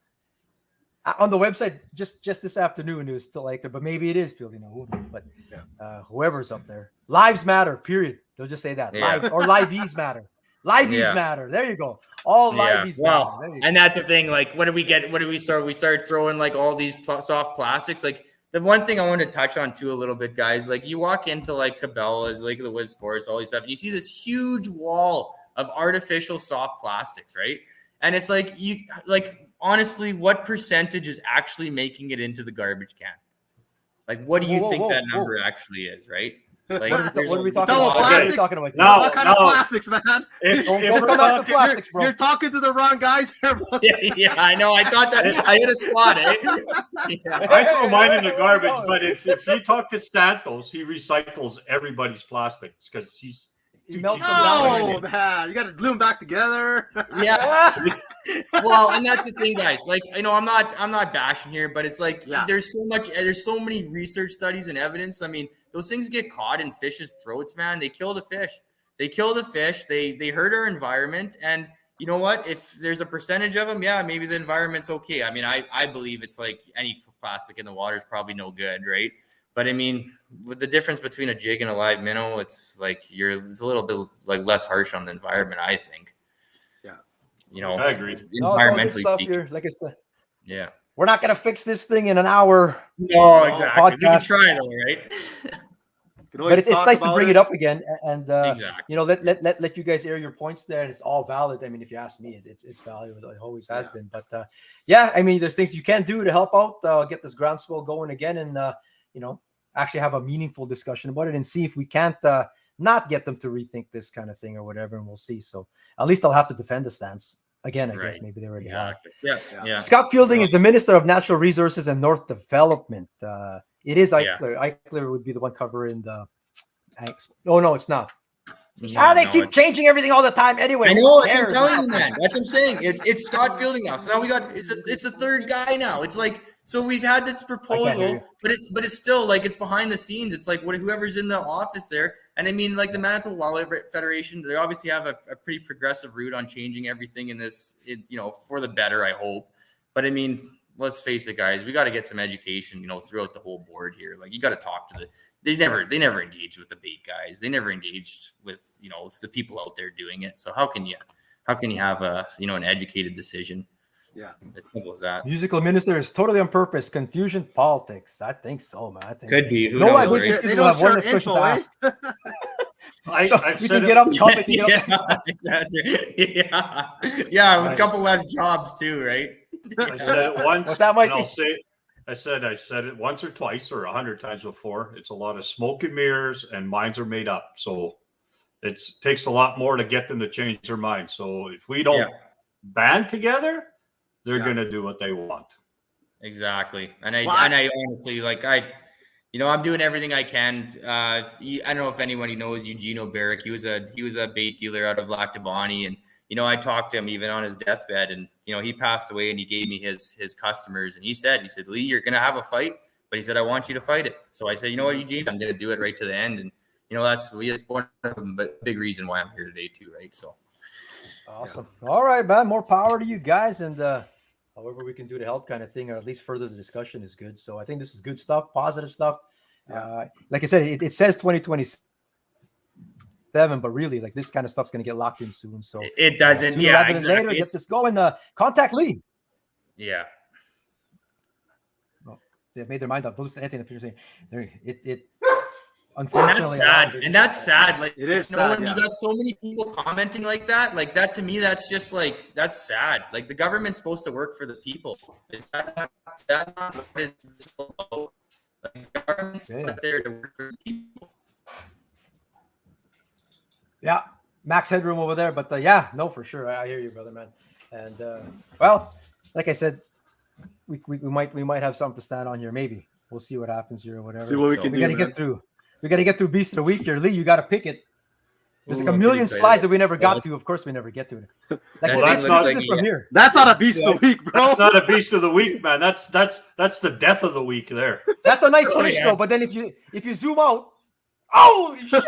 Speaker 3: On the website, just this afternoon, it was still Eichler, but maybe it is Fielding. But whoever's up there, lives matter. Period. They'll just say that. Live or liveys matter. Liveys matter. There you go. All liveys matter.
Speaker 4: And that's the thing. Like, what do we start? We start throwing like all these soft plastics. Like, the one thing I want to touch on too a little bit, guys. Like, you walk into like Cabela's, like the Wood Sports, all these stuff, and you see this huge wall of artificial soft plastics, right? And it's like, honestly, what percentage is actually making it into the garbage can? Like, what do you think that number actually is, right? Like,
Speaker 3: what are we talking
Speaker 2: about?
Speaker 3: Plastics?
Speaker 2: What kind of plastics, man?
Speaker 1: You're
Speaker 2: talking to the wrong guys here.
Speaker 4: I know. I thought that I hit a spot,
Speaker 1: I throw mine in the garbage, but if you talk to Santos, he recycles everybody's plastics because he's
Speaker 2: man, you got to glue them back together.
Speaker 4: Well, and that's the thing, guys. Like, I'm not bashing here, but it's like there's so many research studies and evidence. I mean, those things get caught in fish's throats, man. They kill the fish. They hurt our environment. And you know what? If there's a percentage of them, maybe the environment's okay. I mean, I believe it's like any plastic in the water is probably no good, right? But I mean, with the difference between a jig and a live minnow, it's like it's a little bit like less harsh on the environment, I think.
Speaker 1: I agree.
Speaker 3: Environmentally speaking. Like I said,
Speaker 4: Yeah.
Speaker 3: We're not going to fix this thing in an hour.
Speaker 4: No, exactly. We can
Speaker 3: Podcast.
Speaker 4: try though, right?
Speaker 3: But it's nice to bring it up again, and
Speaker 4: Exactly.
Speaker 3: you know, let you guys air your points there, and it's all valid. I mean, if you ask me, it's valid. It always has been. But yeah, I mean, there's things you can do to help out, get this groundswell going again, and you know, actually have a meaningful discussion about it, and see if we can't not get them to rethink this kind of thing or whatever, and we'll see. So at least I'll have to defend the stance again. I guess maybe they already have.
Speaker 4: Yeah.
Speaker 3: Scott Fielding is the Minister of Natural Resources and North Development. It is Eichler. Eichler would be the one covering the. Oh no, it's not. They keep changing everything all the time. Anyway,
Speaker 4: I know. I'm telling you, man. That's what I'm saying. It's Scott Fielding now. So now we got it's a third guy now. It's like so we've had this proposal, but it's still like it's behind the scenes. It's like whoever's in the office there. And I mean, like the Manitoba Wildlife Federation, they obviously have a pretty progressive route on changing everything in this, you know, for the better, I hope. But I mean, let's face it, guys, we got to get some education, you know, throughout the whole board here. Like you got to talk to they never engaged with the bait guys. They never engaged with, you know, the people out there doing it. So how can you have a, you know, an educated decision?
Speaker 2: Yeah.
Speaker 4: It's simple as that.
Speaker 3: Musical minister is totally on purpose. Confusion politics. I think so, man. I think
Speaker 4: Could be. Who
Speaker 3: no,
Speaker 4: knows,
Speaker 3: I wish
Speaker 4: right?
Speaker 3: people have one question to ask.
Speaker 1: I've
Speaker 3: we
Speaker 1: said
Speaker 3: can
Speaker 1: it,
Speaker 3: get up topic.
Speaker 4: Yeah, a couple less jobs too, right?
Speaker 1: I said it once,
Speaker 3: What's that, Mikey?
Speaker 1: and I'll say I said it once or twice or 100 times before. It's a lot of smoke and mirrors, and minds are made up. So it takes a lot more to get them to change their minds. So if we don't band together, they're going to do what they want.
Speaker 4: Exactly. And I honestly, like you know, I'm doing everything I can. I don't know if anybody knows Eugenio Barrick. He was a bait dealer out of Lactabani, and you know, I talked to him even on his deathbed, and you know, he passed away, and he gave me his customers, and he said, Lee, you're gonna have a fight, but he said, I want you to fight it. So I said, you know what, Eugene, I'm gonna do it right to the end, and you know, that's one of them, but big reason why I'm here today too, right? So
Speaker 3: awesome. All right, man. More power to you guys, and however we can do to help, kind of thing, or at least further the discussion is good. So I think this is good stuff, positive stuff. Like I said, it says 2027, but really, like this kind of stuff's going to get locked in soon. So
Speaker 4: it doesn't.
Speaker 3: Rather than later, get this going. Contact Lee.
Speaker 4: Yeah.
Speaker 3: Well, they made their mind up. Don't listen to anything that you're saying. It unfortunately,
Speaker 4: and that's sad. Like
Speaker 2: it is sad.
Speaker 4: You got so many people commenting like that. Like that to me, that's just like that's sad. Like the government's supposed to work for the people. Is that not what it's about? Like the government's not there to work for the people.
Speaker 3: Yeah, max headroom over there, but no, for sure, I hear you, brother, man. And well, like I said, we might have something to stand on here. Maybe we'll see what happens here or whatever.
Speaker 2: See what we can do.
Speaker 3: We got to get through Beast of the Week here, Lee. You got to pick it. There's like a million slides that we never got to. Of course, we never get to it. Like
Speaker 1: that's not
Speaker 3: from here.
Speaker 2: That's not a Beast of the Week, bro.
Speaker 1: That's not a Beast of the Week, man. That's the death of the week there.
Speaker 3: That's a nice fish though. But then if you zoom out, holy shit!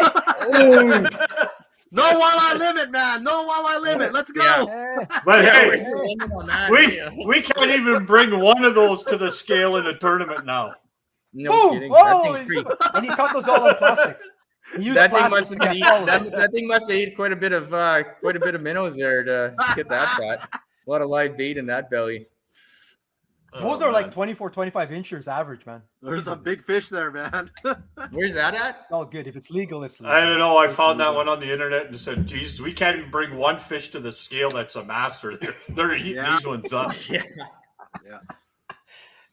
Speaker 2: No walleye limit, man. No walleye limit. Let's go.
Speaker 3: Yeah.
Speaker 1: But hey, we can't even bring one of those to the scale in a tournament now.
Speaker 4: No kidding.
Speaker 3: And he caught those all on plastics.
Speaker 4: That thing must have eaten quite a bit of minnows there to get that fat. A lot of live bait in that belly.
Speaker 3: Those are like 24, 25 inches average, man.
Speaker 2: There's a big fish there, man.
Speaker 4: Where's that at?
Speaker 3: Oh, good. If it's legal, it's legal.
Speaker 1: I don't know. I found that one on the internet and said, Jesus, we can't even bring one fish to the scale that's a master. They're eating these ones up.
Speaker 2: Yeah.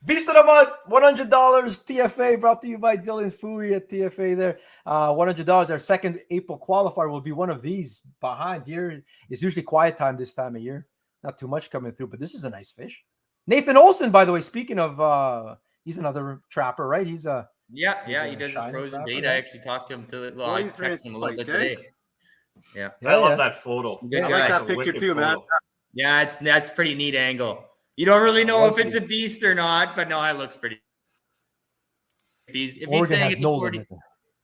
Speaker 3: Beast of the Month, $100 TFA, brought to you by Dylan Fooey at TFA there. $100. Our second April qualifier will be one of these behind here. It's usually quiet time this time of year. Not too much coming through, but this is a nice fish. Nathan Olson, by the way, speaking of, he's another trapper, right? He's a
Speaker 4: he does his frozen bait. I actually talked to him I texted him a little bit today. Yeah,
Speaker 1: I love that photo.
Speaker 2: I like that picture too, man.
Speaker 4: Yeah, that's pretty neat angle. You don't really know if it's a beast or not, but no, it looks pretty. If he's saying it's a 40,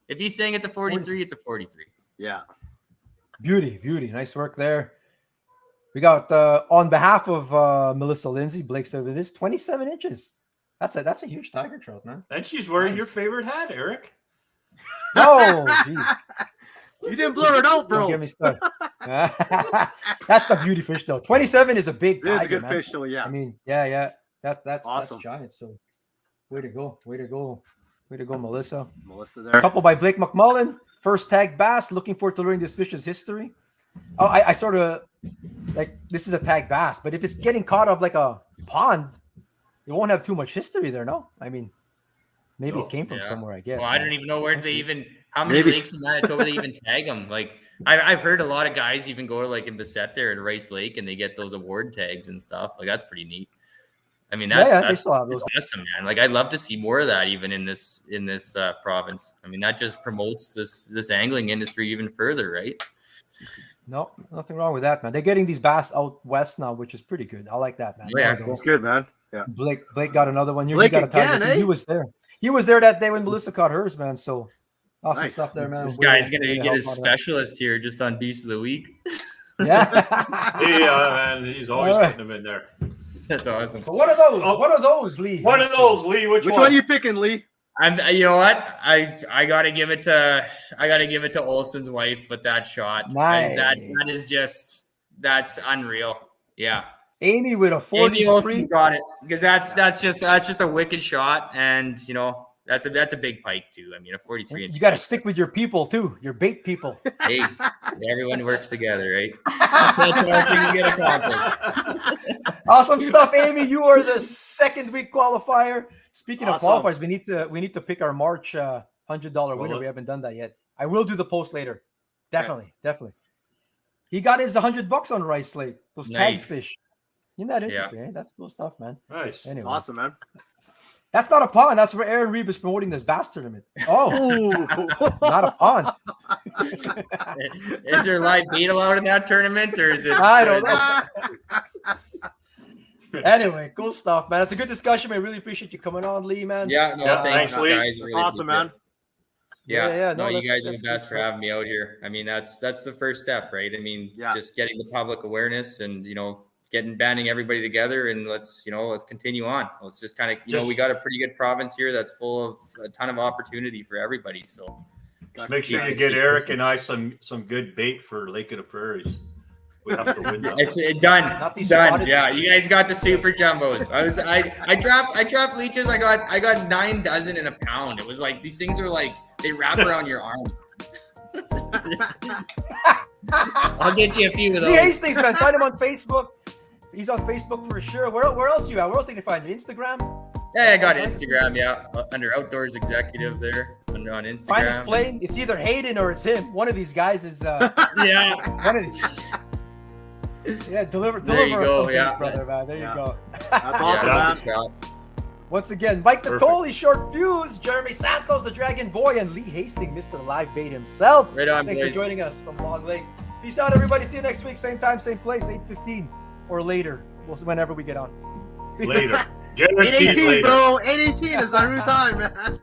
Speaker 4: if he's saying it's a 43, it's a 43.
Speaker 2: Yeah.
Speaker 3: Beauty. Nice work there. We got on behalf of Melissa Lindsay, Blake said with this 27 inches. That's a huge tiger trout, man.
Speaker 1: And she's wearing your favorite hat, Eric.
Speaker 3: Oh, geez.
Speaker 2: You didn't blur it out, bro.
Speaker 3: Don't get me started. That's the beauty fish, though. 27 is a big tiger.
Speaker 2: It is a good
Speaker 3: man.
Speaker 2: fish, though, yeah.
Speaker 3: I mean, yeah. That's
Speaker 2: Awesome.
Speaker 3: giant. So way to go, Melissa.
Speaker 2: Melissa
Speaker 3: A
Speaker 2: there.
Speaker 3: couple by Blake McMullen. First tag bass. Looking forward to learning this fish's history. Oh, I sort of like this is a tag bass, but if it's getting caught up like a pond, you won't have too much history there, no? I mean, maybe it came from somewhere, I guess.
Speaker 4: Well, I don't even know where they even how many lakes in Manitoba they even tag them. Like I've heard a lot of guys even go to like in Bissett there at Rice Lake and they get those award tags and stuff. Like that's pretty neat. I mean,
Speaker 3: they
Speaker 4: that's
Speaker 3: still have those.
Speaker 4: awesome, man. Like I'd love to see more of that even in this province. I mean, that just promotes this angling industry even further, right?
Speaker 3: No, nothing wrong with that, man. They're getting these bass out west now, which is pretty good. I like that, man.
Speaker 4: Yeah,
Speaker 2: That's good, man. Yeah.
Speaker 3: Blake got another one.
Speaker 2: Blake
Speaker 3: got a
Speaker 2: again,
Speaker 3: tag.
Speaker 2: eh?
Speaker 3: He was there. He was there that day when Melissa caught hers, man. So awesome
Speaker 2: Nice.
Speaker 3: stuff there, man.
Speaker 4: This
Speaker 3: Way
Speaker 4: guy's
Speaker 3: to
Speaker 4: gonna get
Speaker 3: help
Speaker 4: his
Speaker 3: out of that.
Speaker 4: specialist here just on Beast of the Week.
Speaker 3: Yeah.
Speaker 1: Yeah, man, he's always
Speaker 3: All right.
Speaker 1: putting them in there.
Speaker 4: That's awesome.
Speaker 3: So what are those? What are those, Lee?
Speaker 1: One of those, Lee. Which
Speaker 2: Which
Speaker 1: one?
Speaker 2: one are you picking, Lee?
Speaker 4: You know what? I gotta give it to Olsen's wife with that shot.
Speaker 3: Nice.
Speaker 4: That is just that's unreal. Yeah.
Speaker 3: Amy with a
Speaker 4: Amy
Speaker 3: 43.
Speaker 4: Olsen got it because that's just a wicked shot, and you know that's a big pike too. I mean a 43 inch.
Speaker 3: You got to stick with your people too, your bait people.
Speaker 4: Hey, everyone works together, right? That's the only thing you get accomplished.
Speaker 3: Awesome stuff, Amy. You are the second week qualifier. Speaking
Speaker 2: Awesome.
Speaker 3: of qualifiers, we need to pick our March $100 winner. We haven't done that yet. I will do the post later. Definitely. He got his $100 on Rice Lake. Those tag
Speaker 4: Nice.
Speaker 3: fish. Isn't that interesting? Eh? That's cool stuff, man.
Speaker 1: Nice.
Speaker 3: Anyway,
Speaker 2: It's awesome, man.
Speaker 3: that's not a pond. That's where Aaron Reeb is promoting this bass tournament. Oh,
Speaker 2: Ooh.
Speaker 3: not a pond.
Speaker 4: Is there live bait allowed in that tournament, or is it?
Speaker 3: I don't know. Anyway, cool stuff, man. It's a good discussion. man. I really appreciate you coming on, Lee, man.
Speaker 4: Yeah, no,
Speaker 1: Yeah,
Speaker 4: thanks,
Speaker 1: thanks, Lee.
Speaker 4: guys.
Speaker 2: That's
Speaker 4: Really
Speaker 2: awesome,
Speaker 4: appreciate
Speaker 2: man.
Speaker 4: it. Yeah,
Speaker 3: No,
Speaker 4: no, you guys are the
Speaker 3: that's
Speaker 4: best
Speaker 3: good
Speaker 4: for
Speaker 3: stuff.
Speaker 4: having me out here. I mean, that's the first step, right? I mean,
Speaker 2: Yeah.
Speaker 4: just getting the public awareness and banding everybody together, and let's continue on. Let's just kind of we got a pretty good province here that's full of a ton of opportunity for everybody. So
Speaker 1: Just make sure you get Eric and I some good bait for Lake of the Prairies. We have to win that.
Speaker 4: it's done.
Speaker 3: Not these
Speaker 4: Done.
Speaker 3: spotted
Speaker 4: Yeah,
Speaker 3: fish.
Speaker 4: you guys got the super jumbos. I dropped leeches. I got 9 dozen in a pound. It was like these things are like they wrap around your arm. I'll get you a few of
Speaker 3: Lee
Speaker 4: those.
Speaker 3: Hastings, man. Find him on Facebook. He's on Facebook for sure. Where else you at? Where else can you find you? Instagram?
Speaker 4: Yeah, I got Instagram. Yeah, under Outdoors Executive there on Instagram.
Speaker 3: Find his plane. It's either Hayden or it's him. One of these guys is
Speaker 4: Yeah.
Speaker 3: one of these. Yeah, deliver
Speaker 4: There you
Speaker 3: us
Speaker 4: go,
Speaker 3: something,
Speaker 4: yeah.
Speaker 3: brother, man. There
Speaker 2: Yeah.
Speaker 3: you go.
Speaker 2: That's awesome,
Speaker 4: Yeah,
Speaker 2: man.
Speaker 3: Once again, Mike
Speaker 1: Perfect.
Speaker 3: Natoli, Short Fuse, Jeremy Santos, the Dragon Boy, and Lee Hastings, Mr. Live Bait himself.
Speaker 4: Right on,
Speaker 3: Thanks
Speaker 4: boys.
Speaker 3: for joining us from Long Lake. Peace out, everybody. See you next week. Same time, same place, 8:15 or later. Whenever we get on.
Speaker 1: Later. Guaranteed
Speaker 2: 8:18,
Speaker 1: later.
Speaker 2: bro. 8:18 is our new time, man.